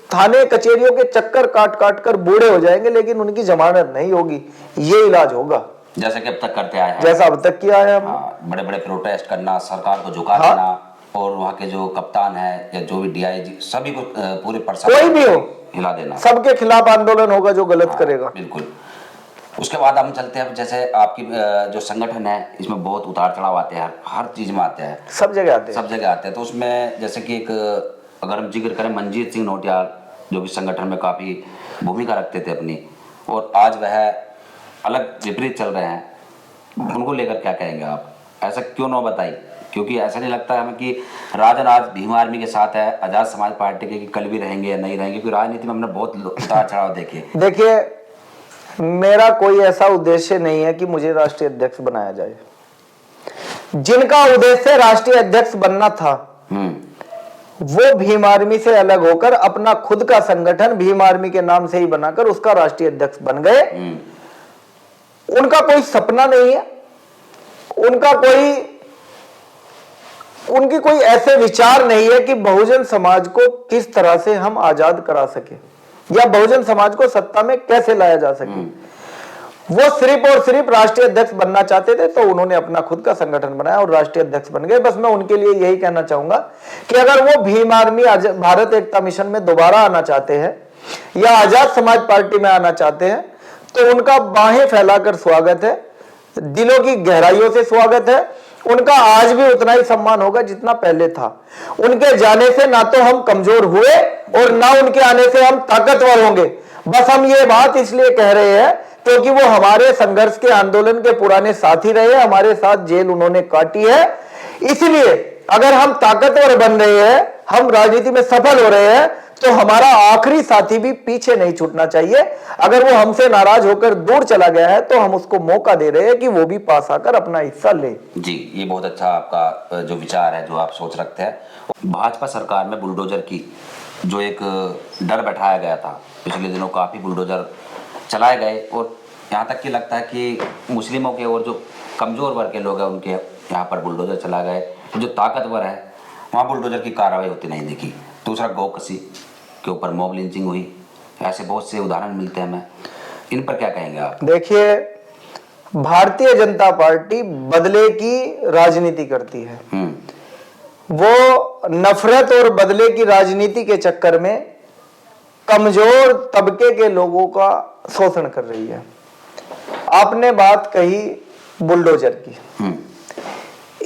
थाने कचहरियों के चक्कर काट काट कर बूढ़े हो जाएंगे, लेकिन उनकी जमानत नहीं होगी। ये इलाज होगा जैसे कि अब तक करते आए हैं, जैसा अब तक किया है। बड़े बड़े प्रोटेस्ट करना, सरकार को झुका देना, और वहाँ के जो कप्तान है या जो भी डीआईजी, सभी को पूरे प्रशासन, कोई भी हो, हिला देना। सबके खिलाफ आंदोलन होगा जो गलत करेगा। बिल्कुल। उसके बाद हम चलते हैं, जैसे आपकी जो संगठन है इसमें बहुत उतार चढ़ाव आते हैं, हर चीज में आते हैं, सब जगह आते हैं। तो उसमें जैसे कि एक अगर हम जिक्र करें मंजीत सिंह नौटियाल, जो कि संगठन में काफी भूमिका रखते थे अपनी, और आज वह अलग विपरीत चल रहे हैं, उनको लेकर क्या कहेंगे आप? ऐसा क्यों न बताइए, क्योंकि ऐसा नहीं लगता हमें कि राजन आज भीम आर्मी के साथ है, आजाद समाज पार्टी के, कि कल भी रहेंगे या नहीं रहेंगे, क्योंकि राजनीति में हमने बहुत उतार चढ़ाव देखे। देखिए, मेरा कोई ऐसा उद्देश्य नहीं है कि मुझे राष्ट्रीय अध्यक्ष बनाया जाए। जिनका उद्देश्य राष्ट्रीय अध्यक्ष बनना था वो भीम आर्मी से अलग होकर अपना खुद का संगठन भीम आर्मी के नाम से ही बनाकर उसका राष्ट्रीय अध्यक्ष बन गए। उनका कोई सपना नहीं है, उनकी कोई ऐसे विचार नहीं है कि बहुजन समाज को किस तरह से हम आजाद करा सके या बहुजन समाज को सत्ता में कैसे लाया जा सके। वो सिर्फ और सिर्फ राष्ट्रीय अध्यक्ष बनना चाहते थे, तो उन्होंने अपना खुद का संगठन बनाया और राष्ट्रीय अध्यक्ष बन गए। बस मैं उनके लिए यही कहना चाहूंगा कि अगर वो भीम आर्मी भारत एकता मिशन में दोबारा आना चाहते हैं या आजाद समाज पार्टी में आना चाहते हैं, तो उनका बाहें फैलाकर स्वागत है, दिलों की गहराइयों से स्वागत है। उनका आज भी उतना ही सम्मान होगा जितना पहले था। उनके जाने से ना तो हम कमजोर हुए और ना उनके आने से हम ताकतवर होंगे। बस हम ये बात इसलिए कह रहे हैं क्योंकि वो हमारे संघर्ष के आंदोलन के पुराने साथी रहे, हमारे साथ जेल उन्होंने काटी है। इसलिए अगर हम ताकतवर बन रहे हैं, हम राजनीति में सफल हो रहे हैं, तो हमारा आखिरी साथी भी पीछे नहीं छूटना चाहिए। अगर वो हमसे नाराज होकर दूर चला गया है तो हम उसको मौका दे रहे हैं कि वो भी पास आकर अपना हिस्सा ले। जी, ये बहुत अच्छा आपका जो विचार है, जो आप सोच रखते हैं। भाजपा सरकार में बुलडोजर की जो एक डर बैठाया गया था, पिछले दिनों काफ़ी बुलडोजर चलाए गए और यहाँ तक कि लगता है कि मुस्लिमों के और जो कमज़ोर वर्ग के लोग हैं उनके यहाँ पर बुलडोजर चला गए। जो ताकतवर है वहाँ बुलडोजर की कार्रवाई होती नहीं दिखी। दूसरा, गौकसी के ऊपर मॉब लिंचिंग हुई। ऐसे बहुत से उदाहरण मिलते हैं हमें, इन पर क्या कहेंगे आप? देखिए, भारतीय जनता पार्टी बदले की राजनीति करती है। वो नफरत और बदले की राजनीति के चक्कर में कमजोर तबके के लोगों का शोषण कर रही है। आपने बात कही बुलडोजर की।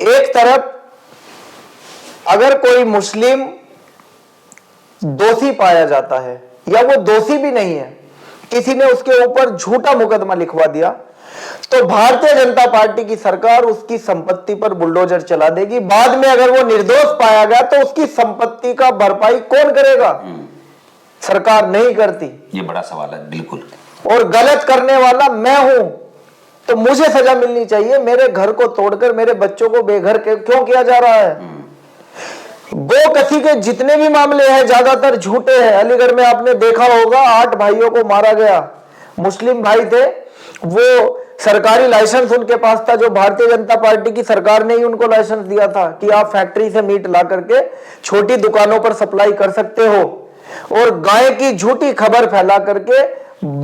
एक तरफ अगर कोई मुस्लिम दोषी पाया जाता है या वो दोषी भी नहीं है, किसी ने उसके ऊपर झूठा मुकदमा लिखवा दिया, तो भारतीय जनता पार्टी की सरकार उसकी संपत्ति पर बुलडोजर चला देगी। बाद में अगर वो निर्दोष पाया गया तो उसकी संपत्ति का भरपाई कौन करेगा? सरकार नहीं करती। ये बड़ा सवाल है, बिल्कुल। और गलत करने वाला मैं हूं तो मुझे सजा मिलनी चाहिए। मेरे घर को तोड़कर मेरे बच्चों को बेघर क्यों किया जा रहा है? गोकसी के जितने भी मामले हैं ज्यादातर झूठे हैं। अलीगढ़ में आपने देखा होगा 8 भाइयों को मारा गया, मुस्लिम भाई थे। वो सरकारी लाइसेंस उनके पास था, जो भारतीय जनता पार्टी की सरकार ने ही उनको लाइसेंस दिया था कि आप फैक्ट्री से मीट ला करके छोटी दुकानों पर सप्लाई कर सकते हो। और गाय की झूठी खबर फैला करके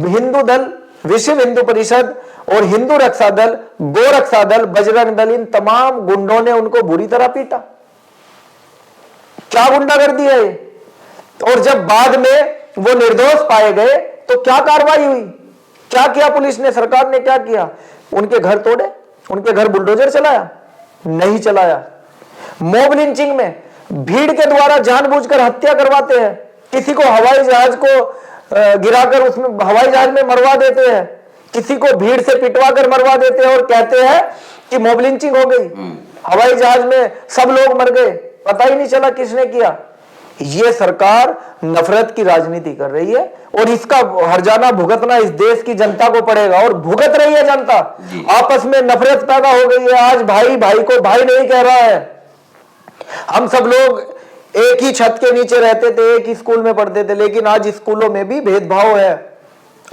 हिंदू दल, विश्व हिंदू परिषद और हिंदू रक्षा दल, गो रक्षा दल, बजरंग दल, इन तमाम गुंडों ने उनको बुरी तरह पीटा। क्या गुंडागर्दी है ये? और जब बाद में वो निर्दोष पाए गए तो क्या कार्रवाई हुई? क्या किया पुलिस ने, सरकार ने क्या किया? उनके घर तोड़े, उनके घर बुलडोजर चलाया? नहीं चलाया। मॉब लिंचिंग में भीड़ के द्वारा जानबूझकर हत्या करवाते हैं। किसी को हवाई जहाज को गिराकर उसमें हवाई जहाज में मरवा देते हैं, किसी को भीड़ से पिटवा कर मरवा देते हैं और कहते हैं कि मॉब लिंचिंग हो गई। हवाई जहाज में सब लोग मर गए, पता ही नहीं चला किसने किया। ये सरकार नफरत की राजनीति कर रही है और इसका हर्जाना भुगतना इस देश की जनता को पड़ेगा और भुगत रही है जनता। आपस में नफरत पैदा हो गई है। आज भाई भाई को भाई नहीं कह रहा है। हम सब लोग एक ही छत के नीचे रहते थे, एक ही स्कूल में पढ़ते थे, लेकिन आज स्कूलों में भी भेदभाव है।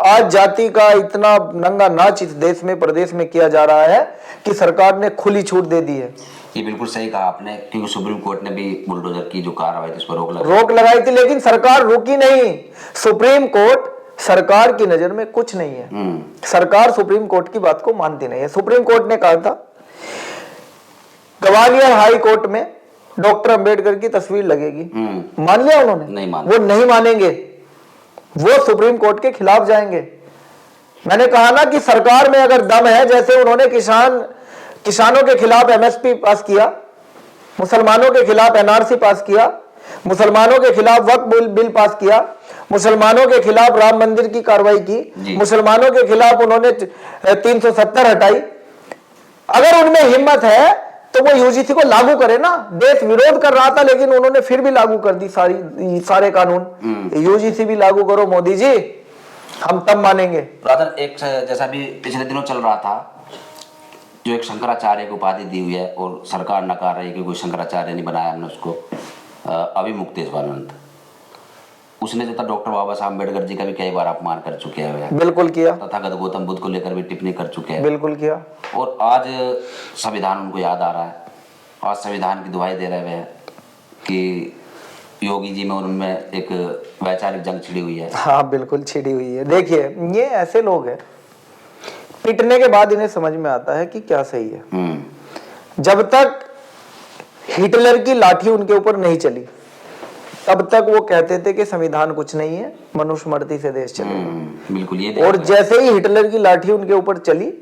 आज जाति का इतना नंगा नाच इस देश में, प्रदेश में किया जा रहा है कि सरकार ने खुली छूट दे दी है। ये बिल्कुल सही कहा आपने, क्योंकि सुप्रीम कोर्ट ने भी बुलडोजर की जो कार्रवाई थी उस पर रोक लगाई थी, लेकिन सरकार रुकी नहीं। सुप्रीम कोर्ट सरकार की नजर में कुछ नहीं है। सरकार सुप्रीम कोर्ट की बात को मानती नहीं है। सुप्रीम कोर्ट ने कहा था ग्वालियर हाई कोर्ट में डॉक्टर अंबेडकर की तस्वीर लगेगी, मान लिया उन्होंने? नहीं मान। वो नहीं मानेंगे, वो सुप्रीम कोर्ट के खिलाफ जाएंगे। मैंने कहा ना कि सरकार में अगर दम है, जैसे उन्होंने किसानों के खिलाफ एमएसपी पास किया, मुसलमानों के खिलाफ एनआरसी पास किया, मुसलमानों के खिलाफ वक्फ बिल पास किया, मुसलमानों के खिलाफ राम मंदिर की कार्रवाई की, मुसलमानों के खिलाफ उन्होंने 370 हटाई। अगर उनमें हिम्मत है तो वो यूजीसी को लागू करे ना। देश विरोध कर रहा था लेकिन उन्होंने फिर भी लागू कर दी सारे कानून। यूजीसी भी लागू करो मोदी जी, हम तब मानेंगे। एक जैसा भी पिछले दिनों चल रहा था, जो एक शंकराचार्य की उपाधि दी हुई है और सरकार नकार रही है कि कोई शंकराचार्य नहीं बनाया हमने उसको, अभिमुक्तेश्वरानंद, उसने जो था डॉक्टर बाबा साहब अम्बेडकर जी का भी कई बार अपमान कर चुके हैं। बिल्कुल किया। तथागत गौतम बुद्ध को लेकर भी टिप्पणी कर चुके हैं। बिल्कुल किया। और आज संविधान उनको याद आ रहा है, आज संविधान की दुहाई दे रहे हैं कि योगी जी में उनमें एक वैचारिक जंग छिड़ी हुई है। हाँ बिल्कुल छिड़ी हुई है। देखिए, ये ऐसे लोग हैं, पिटने के बाद इन्हें समझ में आता है कि क्या सही है। जब तक हिटलर की लाठी उनके ऊपर नहीं चली तब तक वो कहते थे कि संविधान कुछ नहीं है, मनुस्मृति से देश चलेगा। बिल्कुल ये। और जैसे ही हिटलर की लाठी उनके ऊपर चली,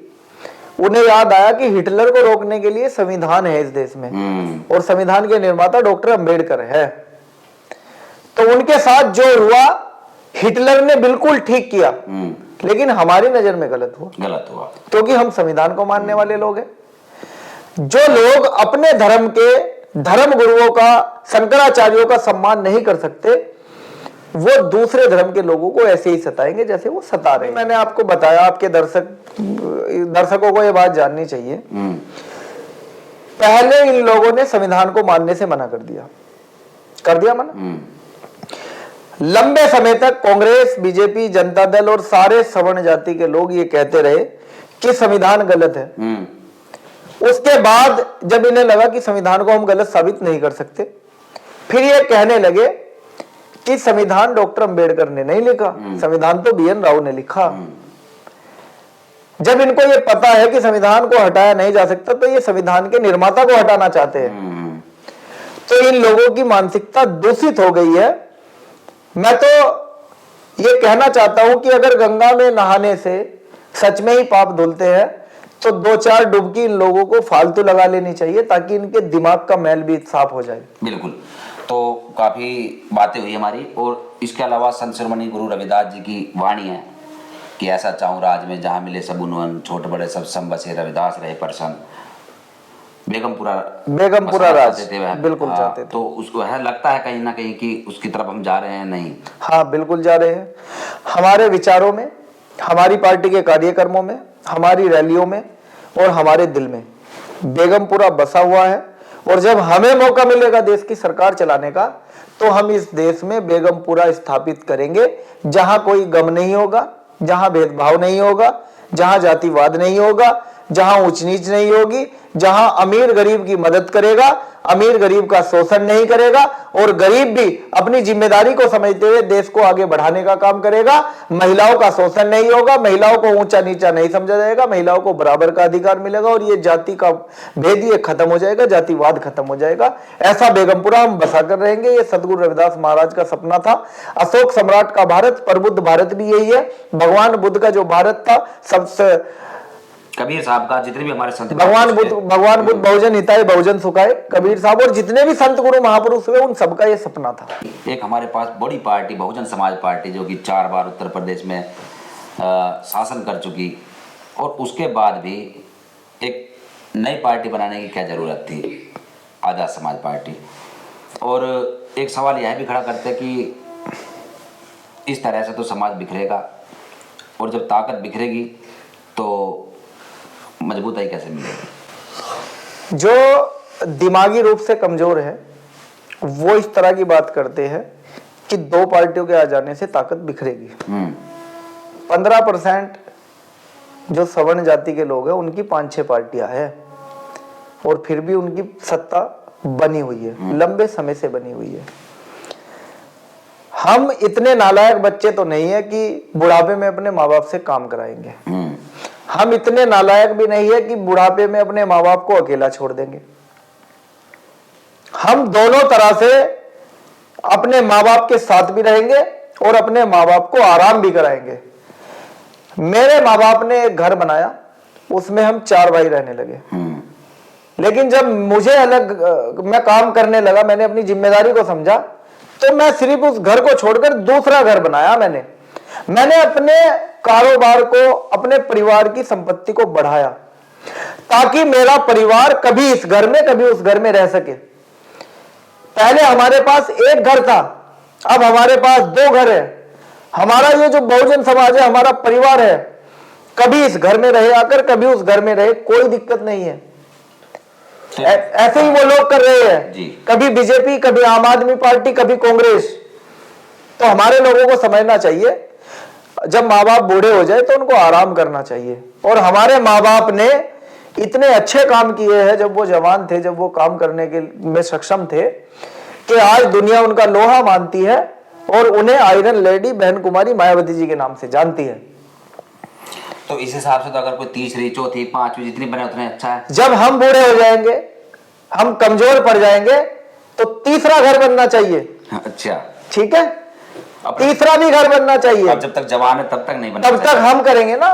उन्हें याद आया कि हिटलर को रोकने के लिए संविधान है इस देश में और संविधान के निर्माता डॉक्टर अंबेडकर है। तो उनके साथ जो हुआ, हिटलर ने बिल्कुल ठीक किया, लेकिन हमारी नजर में गलत हुआ क्योंकि हम संविधान को मानने वाले लोग हैं। जो लोग अपने धर्म के धर्म गुरुओं का, शंकराचार्यों का सम्मान नहीं कर सकते, वो दूसरे धर्म के लोगों को ऐसे ही सताएंगे जैसे वो सता रहे हैं। मैंने आपको बताया, आपके दर्शकों को ये बात जाननी चाहिए, पहले इन लोगों ने संविधान को मानने से मना कर दिया मना। लंबे समय तक कांग्रेस, बीजेपी, जनता दल और सारे सवर्ण जाति के लोग ये कहते रहे कि संविधान गलत है। उसके बाद जब इन्हें लगा कि संविधान को हम गलत साबित नहीं कर सकते, फिर ये कहने लगे कि संविधान डॉक्टर अंबेडकर ने नहीं लिखा, संविधान तो BN राव ने लिखा। जब इनको ये पता है कि संविधान को हटाया नहीं जा सकता, तो ये संविधान के निर्माता को हटाना चाहते हैं। तो इन लोगों की मानसिकता दूषित हो गई है। मैं तो ये कहना चाहता हूं कि अगर गंगा में नहाने से सच में ही पाप धुलते हैं, तो 2-4 डुबकी इन लोगों को फालतू लगा लेनी चाहिए, ताकि इनके दिमाग का मैल भी साफ हो जाए। बिल्कुल। तो काफी बातें हुई हमारी, और इसके अलावा संत शिरोमणि गुरु रविदास जी की वाणी है कि ऐसा चाहूं राज में जहां मिले सब उन्वन, छोटे बड़े सब सम बसे, रविदास रहे प्रसन्न। बेगमपुरा राज बिल्कुल चाहते थे। तो उसको है लगता है कहीं ना कहीं कि उसकी तरफ हम जा रहे हैं? नहीं, हाँ बिल्कुल जा रहे हैं। हमारे विचारों में, हमारी पार्टी के कार्यक्रमों में, हमारी रैलियों में और हमारे दिल में बेगमपुरा बसा हुआ है। और जब हमें मौका मिलेगा देश की सरकार चलाने का, तो हम इस देश में बेगमपुरा स्थापित करेंगे, जहां कोई गम नहीं होगा, जहां भेदभाव नहीं होगा, जहां जातिवाद नहीं होगा, जहां ऊंच नीच नहीं होगी, जहां अमीर गरीब की मदद करेगा, अमीर गरीब का शोषण नहीं करेगा, और गरीब भी अपनी जिम्मेदारी को समझते हुए देश को आगे बढ़ाने का काम करेगा। महिलाओं का शोषण नहीं होगा, महिलाओं को ऊंचा नीचा नहीं समझा जाएगा, महिलाओं को बराबर का अधिकार मिलेगा, और ये जाति का भेद ये खत्म हो जाएगा, जातिवाद खत्म हो जाएगा। ऐसा बेगमपुरा हम बसा कर रहेंगे। ये सदगुरु रविदास महाराज का सपना था। अशोक सम्राट का भारत, प्रबुद्ध भारत भी यही है। भगवान बुद्ध का जो भारत था, सबसे कबीर साहब का, जितने भी हमारे संत, भगवान बुद्ध बहुजन हिताय बहुजन सुखाय, कबीर साहब और जितने भी संत गुरु महापुरुष हुए, उन सबका ये सपना था। एक हमारे पास बड़ी पार्टी बहुजन समाज पार्टी, जो कि 4 बार उत्तर प्रदेश में शासन कर चुकी, और उसके बाद भी एक नई पार्टी बनाने की क्या जरूरत थी? आजाद समाज पार्टी। और एक सवाल यह भी खड़ा करते कि इस तरह से तो समाज बिखरेगा, और जब ताकत बिखरेगी तो मजबूताई कैसे मिलेगी? जो दिमागी रूप से कमजोर है, वो इस तरह की बात करते हैं कि 2 पार्टियों के आ जाने से ताकत बिखरेगी। 15% जो सवर्ण जाति के लोग हैं, उनकी 5-6 पार्टियां हैं, और फिर भी उनकी सत्ता बनी हुई है, लंबे समय से बनी हुई है। हम इतने नालायक बच्चे तो नहीं है कि बुढ़ापे में अपने माँ बाप से काम कराएंगे। हम इतने नालायक भी नहीं है कि बुढ़ापे में अपने माँ बाप को अकेला छोड़ देंगे। हम दोनों तरह से अपने माँ बाप के साथ भी रहेंगे और अपने माँ बाप को आराम भी कराएंगे। मेरे माँ बाप ने एक घर बनाया, उसमें हम 4 भाई रहने लगे। लेकिन जब मुझे मैं काम करने लगा, मैंने अपनी जिम्मेदारी को समझा, तो मैं सिर्फ उस घर को छोड़कर दूसरा घर बनाया। मैंने अपने कारोबार को, अपने परिवार की संपत्ति को बढ़ाया, ताकि मेरा परिवार कभी इस घर में कभी उस घर में रह सके। पहले हमारे पास एक घर था, अब हमारे पास 2 घर है। हमारा ये जो बहुजन समाज है, हमारा परिवार है, कभी इस घर में रहे आकर, कभी उस घर में रहे, कोई दिक्कत नहीं है। ऐसे ही वो लोग कर रहे हैं, कभी बीजेपी, कभी आम आदमी पार्टी, कभी कांग्रेस। तो हमारे लोगों को समझना चाहिए, जब माँ बाप बूढ़े हो जाए तो उनको आराम करना चाहिए। और हमारे माँ बाप ने इतने अच्छे काम किए हैं जब वो जवान थे, जब वो काम करने के में सक्षम थे, कि आज दुनिया उनका लोहा मानती है और उन्हें आयरन लेडी बहन कुमारी मायावती जी के नाम से जानती है। तो इस हिसाब से तो अगर कोई तीसरी, चौथी, 5वीं जितनी बने उतने अच्छा है। जब हम बूढ़े हो जाएंगे, हम कमजोर पड़ जाएंगे, तो तीसरा घर बनना चाहिए। अच्छा, ठीक है, तीसरा भी घर बनना चाहिए। अब जब तक जवान है तब तक नहीं बनना, तब तक हम करेंगे ना,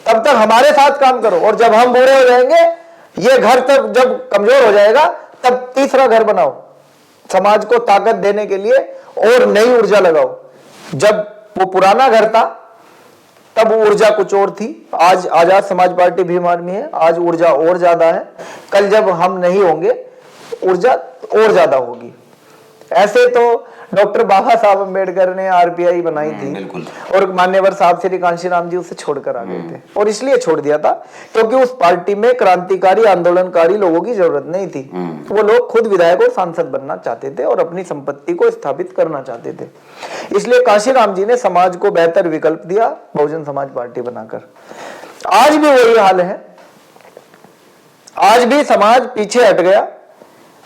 तब तक हमारे साथ काम करो। और जब हम बूढ़े हो जाएंगे, ये घर तब जब कमजोर हो जाएगा, तब तीसरा घर बनाओ, समाज को ताकत देने के लिए और नई ऊर्जा लगाओ। जब वो पुराना घर था, तब ऊर्जा कुछ और थी, आज आजाद समाज पार्टी भीम आर्मी है, आज ऊर्जा और ज्यादा है, कल जब हम नहीं होंगे ऊर्जा और ज्यादा होगी। ऐसे तो डॉक्टर बाबा साहब अम्बेडकर ने आरपीआई बनाई थी बिल्कुल। और मान्यवर साहब श्री कांशीराम जी उसे छोड़कर आ गए थे, और इसलिए छोड़ दिया था क्योंकि उस पार्टी में क्रांतिकारी आंदोलनकारी लोगों की जरूरत नहीं थी। वो लोग खुद विधायक और सांसद बनना चाहते थे और अपनी संपत्ति को स्थापित करना चाहते थे, इसलिए कांशीराम जी ने समाज को बेहतर विकल्प दिया बहुजन समाज पार्टी बनाकर। आज भी वही हाल है, आज भी समाज पीछे हट गया।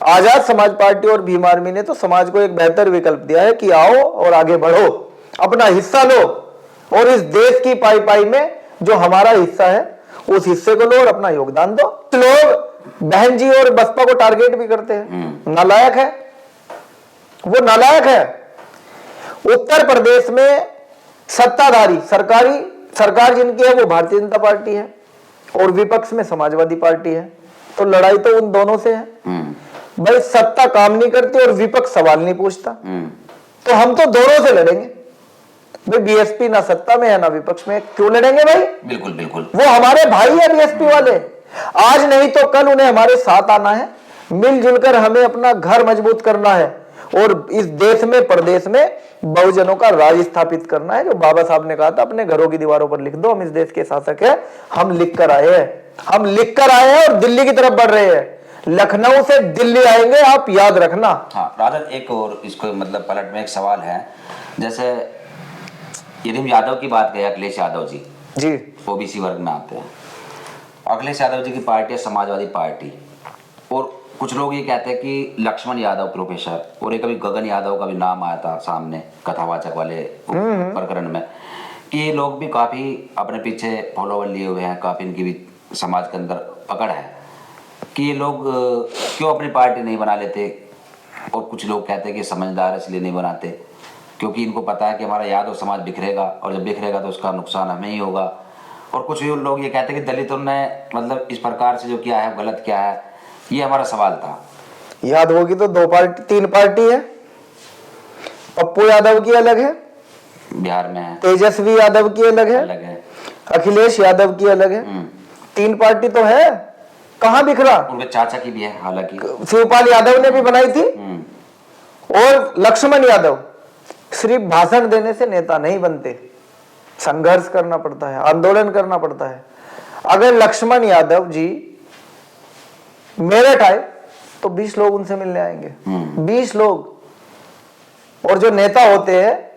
आजाद समाज पार्टी और भीम आर्मी ने तो समाज को एक बेहतर विकल्प दिया है कि आओ और आगे बढ़ो, अपना हिस्सा लो और इस देश की पाई पाई में जो हमारा हिस्सा है उस हिस्से को लो और अपना योगदान दो। लोग बहन जी और बसपा को टारगेट भी करते हैं, नालायक है वो, नालायक है। उत्तर प्रदेश में सत्ताधारी सरकार जिनकी है वो भारतीय जनता पार्टी है और विपक्ष में समाजवादी पार्टी है, तो लड़ाई तो उन दोनों से है भाई। सत्ता काम नहीं करती और विपक्ष सवाल नहीं पूछता, तो हम तो दोनों से लड़ेंगे भाई। बीएसपी ना सत्ता में है ना विपक्ष में, क्यों लड़ेंगे भाई? बिल्कुल बिल्कुल, वो हमारे भाई है बीएसपी वाले, आज नहीं तो कल उन्हें हमारे साथ आना है, मिलजुल कर हमें अपना घर मजबूत करना है और इस देश में प्रदेश में बहुजनों का राज स्थापित करना है। जो बाबा साहब ने कहा था अपने घरों की दीवारों पर लिख दो, हम इस देश के शासक है, हम लिख कर आए हैं और दिल्ली की तरफ बढ़ रहे हैं। लखनऊ से दिल्ली आएंगे, आप याद रखना। हाँ राजद, एक और इसको मतलब पलट में एक सवाल है, जैसे यदि हम यादव की बात करें, अखिलेश यादव जी ओबीसी वर्ग में आते हैं। अखिलेश यादव जी की पार्टी है समाजवादी पार्टी, और कुछ लोग ये कहते हैं कि लक्ष्मण यादव प्रोफेसर, और एक अभी गगन यादव का भी नाम आया था सामने कथावाचक वाले प्रकरण में, कि ये लोग भी काफी अपने पीछे फॉलोवर लिए हुए हैं, काफी इनकी भी समाज के अंदर पकड़ है कि ये लोग क्यों अपनी पार्टी नहीं बना लेते। और कुछ लोग कहते हैं कि समझदार इसलिए नहीं बनाते क्योंकि इनको पता है कि हमारा यादव समाज बिखरेगा, और जब बिखरेगा तो उसका नुकसान हमें ही होगा। और कुछ लोग ये कहते हैं कि दलितों ने मतलब इस प्रकार से जो किया है गलत किया है। ये हमारा सवाल था। याद होगी तो तीन पार्टी है, पप्पू यादव की अलग है, बिहार में है, तेजस्वी यादव की अलग है, अखिलेश यादव की अलग है, तीन पार्टी तो है, कहां बिखरा? उनके चाचा की भी है, हालांकि शिवपाल यादव ने भी बनाई थी। और लक्ष्मण यादव सिर्फ भाषण देने से नेता नहीं बनते, संघर्ष करना पड़ता है, आंदोलन करना पड़ता है। अगर लक्ष्मण यादव जी मेरठ आए तो 20 लोग उनसे मिलने आएंगे, 20 लोग, और जो नेता होते हैं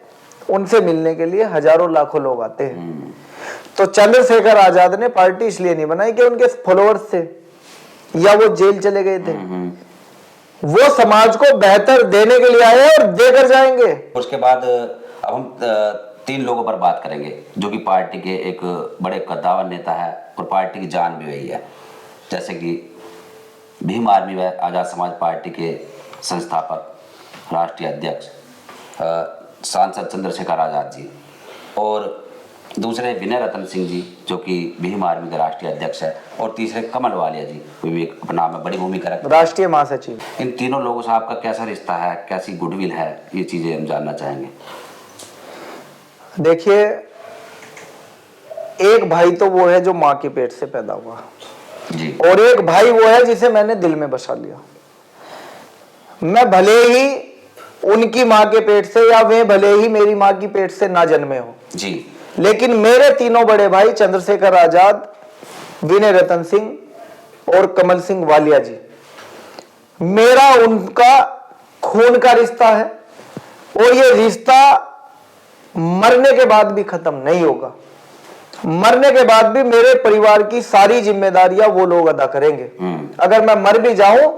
उनसे मिलने के लिए हजारों लाखों लोग आते हैं। तो चंद्रशेखर आजाद ने पार्टी इसलिए नहीं बनाई कि उनके फॉलोअर्स थे या वो जेल चले गए थे, वो समाज को बेहतर देने के लिए आए और देकर जाएंगे। उसके बाद अब हम 3 लोगों पर बात करेंगे जो कि पार्टी के एक बड़े कद्दावर नेता है और पार्टी की जान भी वही है, जैसे कि भीम आर्मी व आजाद समाज पार्टी के संस्थापक, राष्ट्रीय अध्यक्ष सांसद चंद्रशेखर आजाद जी, और दूसरे विनय रतन सिंह जी जो कि भीम आर्मी के राष्ट्रीय अध्यक्ष है, और तीसरे कमल वालिया जी, विवेक नाम में बड़ी भूमिका रखते हैं, राष्ट्रीय महासचिव। इन तीनों लोगों से आपका कैसा रिश्ता है, कैसी गुडविल है, ये चीजें हम जानना चाहेंगे। देखिए, एक भाई तो वो है जो माँ के पेट से पैदा हुआ जी, और एक भाई वो है जिसे मैंने दिल में बसा लिया। मैं भले ही उनकी माँ के पेट से या वे भले ही मेरी माँ की पेट से ना जन्मे हो जी, लेकिन मेरे तीनों बड़े भाई चंद्रशेखर आजाद, विनय रतन सिंह और कमल सिंह वालिया जी, मेरा उनका खून का रिश्ता है और ये रिश्ता मरने के बाद भी खत्म नहीं होगा। मरने के बाद भी मेरे परिवार की सारी जिम्मेदारियां वो लोग अदा करेंगे। अगर मैं मर भी जाऊं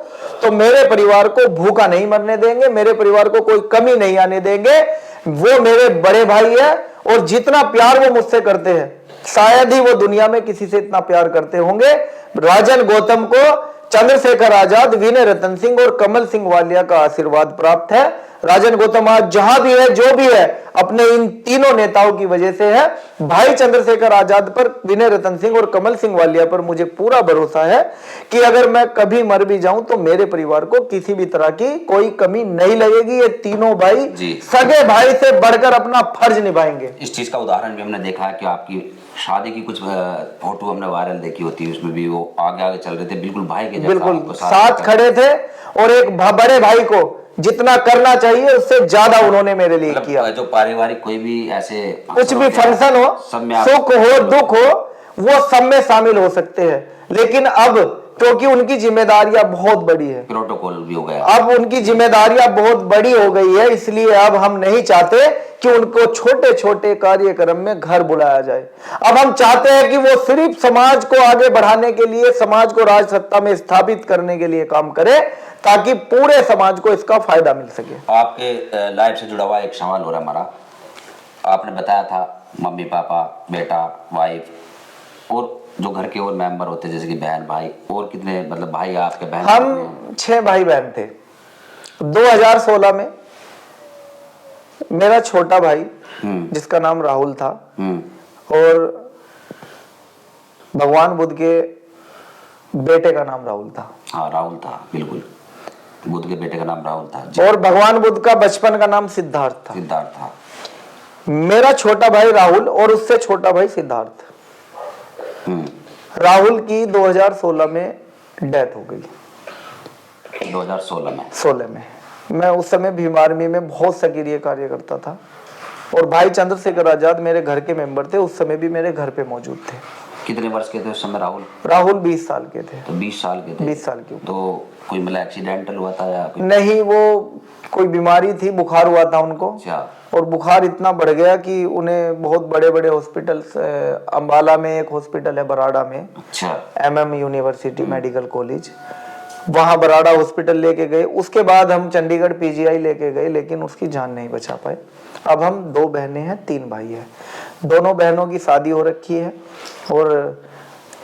तो मेरे परिवार को भूखा नहीं मरने देंगे, मेरे परिवार को कोई कमी नहीं आने देंगे। वो मेरे बड़े भाई है और जितना प्यार वो मुझसे करते हैं शायद ही वो दुनिया में किसी से इतना प्यार करते होंगे। राजन गौतम को चंद्रशेखर आजाद, विनय रतन सिंह और कमल सिंह वालिया का आशीर्वाद प्राप्त है। राजन गौतम आज जहां भी है, जो भी है, अपने इन तीनों नेताओं की वजह से है। भाई चंद्रशेखर आजाद पर, विनय रतन सिंह और कमल सिंह वालिया पर मुझे पूरा भरोसा है कि अगर मैं कभी मर भी जाऊं तो मेरे परिवार को किसी भी तरह की कोई कमी नहीं लगेगी। ये तीनों भाई सगे भाई से बढ़कर अपना फर्ज निभाएंगे। इस चीज का उदाहरण भी हमने देखा है कि आपकी शादी की कुछ फोटो हमने वायरल देखी होती है, उसमें भी वो आगे आगे चल रहे थे, बिल्कुल भाई के जैसा, बिल्कुल साथ खड़े थे और एक बड़े भाई को जितना करना चाहिए उससे ज्यादा उन्होंने मेरे लिए किया। जो पारिवारिक कोई भी ऐसे कुछ भी फंक्शन हो, सुख हो दुख हो, वो सब में शामिल हो सकते हैं। लेकिन अब क्योंकि उनकी जिम्मेदारियां बहुत बड़ी है, प्रोटोकॉल भी हो गया, अब उनकी जिम्मेदारियां बहुत बड़ी हो गई है, इसलिए अब हम नहीं चाहते कि उनको छोटे छोटे कार्यक्रम में घर बुलाया जाए। अब हम चाहते हैं कि वो सिर्फ समाज को आगे बढ़ाने के लिए, समाज को राज सत्ता में स्थापित करने के लिए काम करे, ताकि पूरे समाज को इसका फायदा मिल सके। आपके लाइफ से जुड़ा हुआ एक सवाल हो रहा हमारा, आपने बताया था मम्मी पापा, बेटा, वाइफ और जो घर के और मेंबर होते जैसे कि बहन भाई, और कितने मतलब भाई आपके बहन? हम 6 भाई बहन थे। 2016 में मेरा छोटा भाई जिसका नाम राहुल था और भगवान बुद्ध के बेटे का नाम राहुल था। हाँ राहुल था, बिल्कुल बुद्ध के बेटे का नाम राहुल था। और भगवान बुद्ध का बचपन का नाम सिद्धार्थ था। सिद्धार्थ था। मेरा छोटा भाई राहुल और उससे छोटा भाई सिद्धार्थ। राहुल की 2016 में डेथ हो गई। 2016 में मैं उस समय भीम आर्मी में बहुत सक्रिय कार्य करता था और भाई चंद्रशेखर आजाद मेरे घर के मेंबर थे, उस समय भी मेरे घर पे मौजूद थे। कितने वर्ष के थे उस समय राहुल? राहुल 20 साल के थे। तो 20 साल के थे। 20 साल के। तो कोई मतलब एक्सीडेंटल हुआ था या कोई? नहीं, वो कोई बीमारी थी, बुखार हुआ था उनको। अच्छा। और बुखार इतना बढ़ गया कि उन्हें बहुत बड़े बड़े हॉस्पिटल, अंबाला में एक हॉस्पिटल है, बराड़ा में, अच्छा, MM यूनिवर्सिटी मेडिकल कॉलेज, वहां बराड़ा हॉस्पिटल लेके गए। उसके बाद हम चंडीगढ़ PGI लेके गए, लेकिन उसकी जान नहीं बचा पाए। अब हम 2 बहनें हैं, 3 भाई हैं। दोनों बहनों की शादी हो रखी है और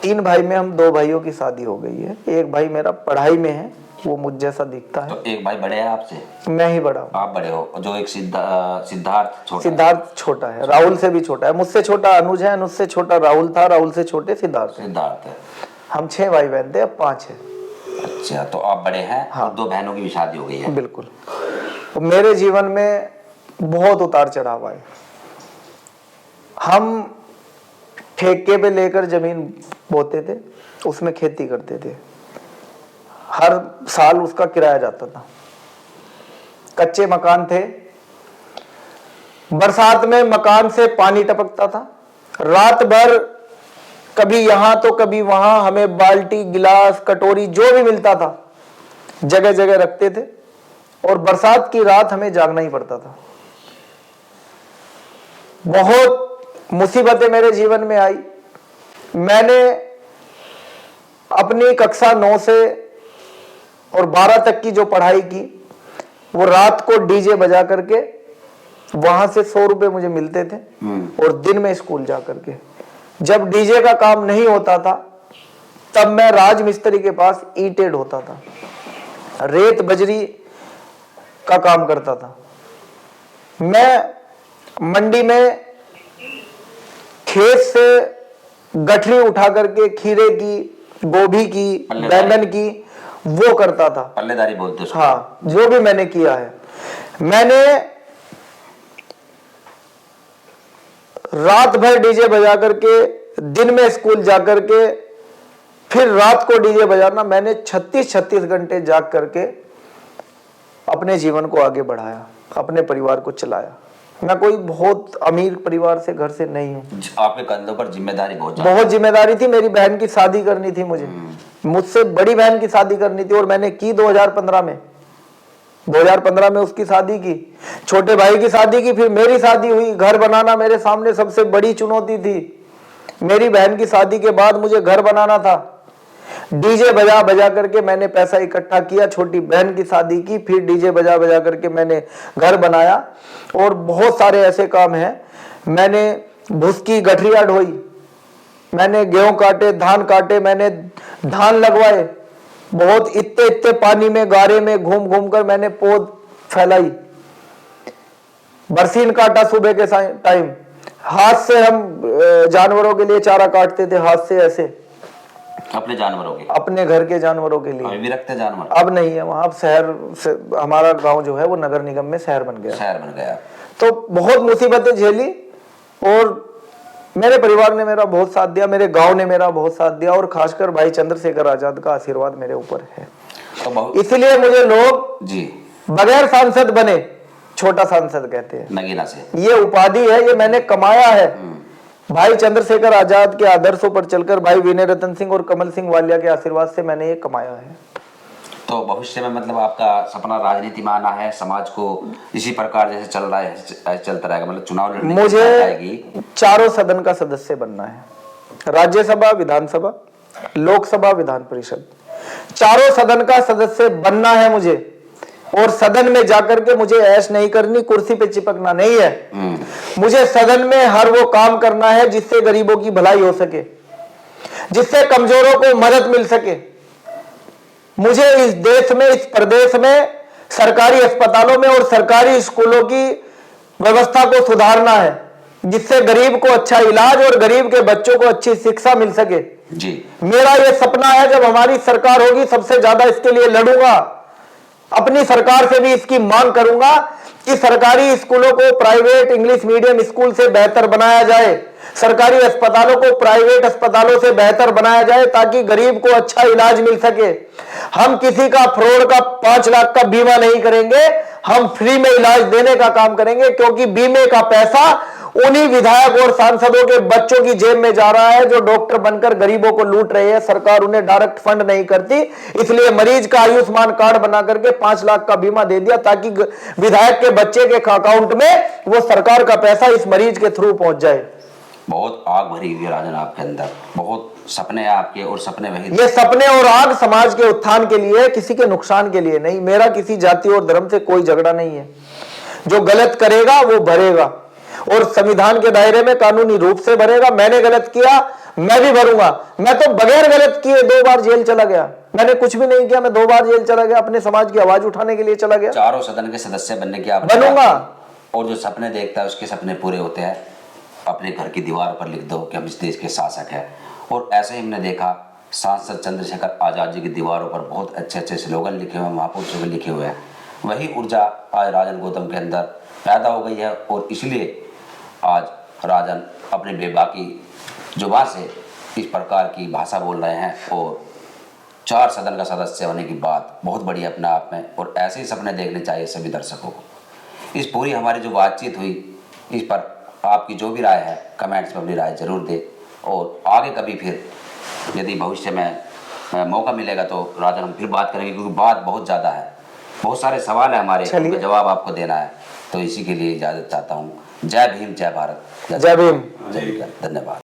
3 भाई में हम 2 भाइयों की शादी हो गई है। एक भाई मेरा पढ़ाई में है, वो मुझ जैसा दिखता है। तो एक भाई बड़े हैं आपसे? मैं ही बड़ा हूँ। आप बड़े हो। जो एक सिद्धार्थ छोटा है, राहुल से भी छोटा है। मुझसे छोटा अनुज है, अनुज से छोटा राहुल था, राहुल से छोटे सिद्धार्थ है। हम 6 भाई बहन थे, अब 5 है। अच्छा, तो आप बड़े हैं। हाँ। और 2 बहनों की भी शादी हो गई है। बिल्कुल। तो मेरे जीवन में बहुत उतार चढ़ाव आए। हम ठेके पे लेकर जमीन बोते थे, उसमें खेती करते थे, हर साल उसका किराया जाता था। कच्चे मकान थे, बरसात में मकान से पानी टपकता था। रात भर कभी यहां तो कभी वहां हमें बाल्टी, गिलास, कटोरी जो भी मिलता था जगह जगह रखते थे और बरसात की रात हमें जागना ही पड़ता था। बहुत मुसीबतें मेरे जीवन में आई। मैंने अपनी कक्षा 9 से और 12 तक की जो पढ़ाई की, वो रात को डीजे बजा करके, वहां से 100 रुपए मुझे मिलते थे और दिन में स्कूल जा करके। जब डीजे का काम नहीं होता था तब मैं राज मिस्त्री के पास ईंटें ढोता था, रेत बजरी का काम करता था। मैं मंडी में खेत से गठरी उठा करके खीरे की, गोभी की, बैंगन की वो करता था। पल्लेदारी बोलते हैं। हाँ, जो भी मैंने किया है। मैंने रात भर डीजे बजा करके, दिन में स्कूल जा करके, फिर रात को डीजे बजाना। मैंने 36 घंटे जाग करके अपने जीवन को आगे बढ़ाया, अपने परिवार को चलाया। मैं कोई बहुत अमीर परिवार से, घर से नहीं हूँ। आपके कंधों पर जिम्मेदारी बहुत जिम्मेदारी थी। मेरी बहन की शादी करनी थी, मुझसे बड़ी बहन की शादी करनी थी और मैंने की 2015 में। 2015 में उसकी शादी की, छोटे भाई की शादी की, फिर मेरी शादी हुई। घर बनाना मेरे सामने सबसे बड़ी चुनौती थी। मेरी बहन की शादी के बाद मुझे घर बनाना था। डीजे बजा बजा करके मैंने पैसा इकट्ठा किया, छोटी बहन की शादी की, फिर डीजे बजा बजा करके मैंने घर बनाया। और बहुत सारे ऐसे काम हैं। मैंने भुसकी गठरिया ढोई, मैंने गेहूं काटे, धान काटे, मैंने धान लगवाए। बहुत इतने इतने पानी में, गारे में घूम घूम कर मैंने पौध फैलाई। बरसीन काटा सुबह के टाइम, हाथ से हम जानवरों के लिए चारा काटते थे, हाथ से ऐसे, अपने जानवरों के, अपने घर के जानवरों के लिए। अभी भी रखते जानवर? अब नहीं है वहां, अब शहर से हमारा गांव जो है वो नगर निगम में शहर बन गया। शहर बन गया। तो बहुत मुसीबतें झेली और मेरे परिवार ने मेरा बहुत साथ दिया, मेरे गांव ने मेरा बहुत साथ दिया और खासकर भाई चंद्रशेखर आजाद का आशीर्वाद मेरे ऊपर है। तो इसलिए मुझे लोग जी बगैर सांसद बने छोटा सांसद कहते हैं। नगीना से ये उपाधि है, ये मैंने कमाया है। भाई चंद्रशेखर आजाद के आदर्शों पर चलकर, भाई विनय रतन सिंह और कमल सिंह वालिया के आशीर्वाद से मैंने ये कमाया है। तो भविष्य में मतलब आपका सपना राजनीति में आना है, समाज को इसी प्रकार जैसे चल रहा है ऐसे चलता रहेगा, मतलब चुनाव लड़ने मुझे चारों सदन का सदस्य बनना है, राज्यसभा, विधानसभा, लोकसभा, विधान परिषद, चारों सदन का सदस्य बनना है मुझे। और सदन में जाकर के मुझे ऐश नहीं करनी, कुर्सी पे चिपकना नहीं है। मुझे सदन में हर वो काम करना है जिससे गरीबों की भलाई हो सके, जिससे कमजोरों को मदद मिल सके। मुझे इस देश में, इस प्रदेश में सरकारी अस्पतालों में और सरकारी स्कूलों की व्यवस्था को सुधारना है, जिससे गरीब को अच्छा इलाज और गरीब के बच्चों को अच्छी शिक्षा मिल सके जी। मेरा यह सपना है। जब हमारी सरकार होगी सबसे ज्यादा इसके लिए लड़ूंगा, अपनी सरकार से भी इसकी मांग करूंगा कि सरकारी स्कूलों को प्राइवेट इंग्लिश मीडियम स्कूल से बेहतर बनाया जाए, सरकारी अस्पतालों को प्राइवेट अस्पतालों से बेहतर बनाया जाए ताकि गरीब को अच्छा इलाज मिल सके। हम किसी का फ्रॉड का 5 लाख का बीमा नहीं करेंगे, हम फ्री में इलाज देने का काम करेंगे, क्योंकि बीमे का पैसा उन्हीं विधायक और सांसदों के बच्चों की जेब में जा रहा है जो डॉक्टर बनकर गरीबों को लूट रहे हैं। सरकार उन्हें डायरेक्ट फंड नहीं करती, इसलिए मरीज का आयुष्मान कार्ड बना करके 5 लाख का बीमा दे दिया ताकि विधायक के बच्चे के अकाउंट में वो सरकार का पैसा इस मरीज के थ्रू पहुंच जाए। बहुत आग भरी हुई है राजन आपके अंदर, बहुत सपने हैं आपके, और सपने वही, ये सपने और आग समाज के उत्थान के लिए, किसी के नुकसान के लिए नहीं। मेरा किसी जाति और धर्म से कोई झगड़ा नहीं है। जो गलत करेगा वो भरेगा और संविधान के दायरे में कानूनी रूप से भरेगा। मैंने गलत किया, मैं भी भरूंगा। मैं तो बगैर गलत किए 2 बार जेल चला गया, मैंने कुछ भी नहीं किया, मैं 2 बार जेल चला गया, अपने समाज की आवाज उठाने के लिए चला गया। चारों सदन के सदस्य बनने की आप बनूंगा। और जो सपने देखता है उसके सपने पूरे होते हैं। अपने घर की दीवार पर लिख दो कि हम इस देश के शासक हैं। और ऐसे ही हमने देखा सांसद चंद्रशेखर आजाद जी की दीवारों पर बहुत अच्छे अच्छे स्लोगन लिखे हुए हैं, महापुरुषों के लिखे हुए हैं। वही ऊर्जा आज राजन गौतम के अंदर पैदा हो गई है और इसलिए आज राजन अपने बेबाकी जुबान से इस प्रकार की भाषा बोल रहे हैं। और 4 सदन का सदस्य होने की बात बहुत बड़ी अपने आप में, और ऐसे ही सपने देखने चाहिए सभी दर्शकों को। इस पूरी हमारी जो बातचीत हुई, इस पर आपकी जो भी राय है कमेंट्स में अपनी राय जरूर दें। और आगे कभी फिर यदि भविष्य में मौका मिलेगा तो राजन हम फिर बात करेंगे, क्योंकि बात बहुत ज़्यादा है, बहुत सारे सवाल हैं हमारे, उनका जवाब आपको देना है। तो इसी के लिए इजाज़त चाहता हूँ। जय भीम, जय भारत, जय भीम, धन्यवाद।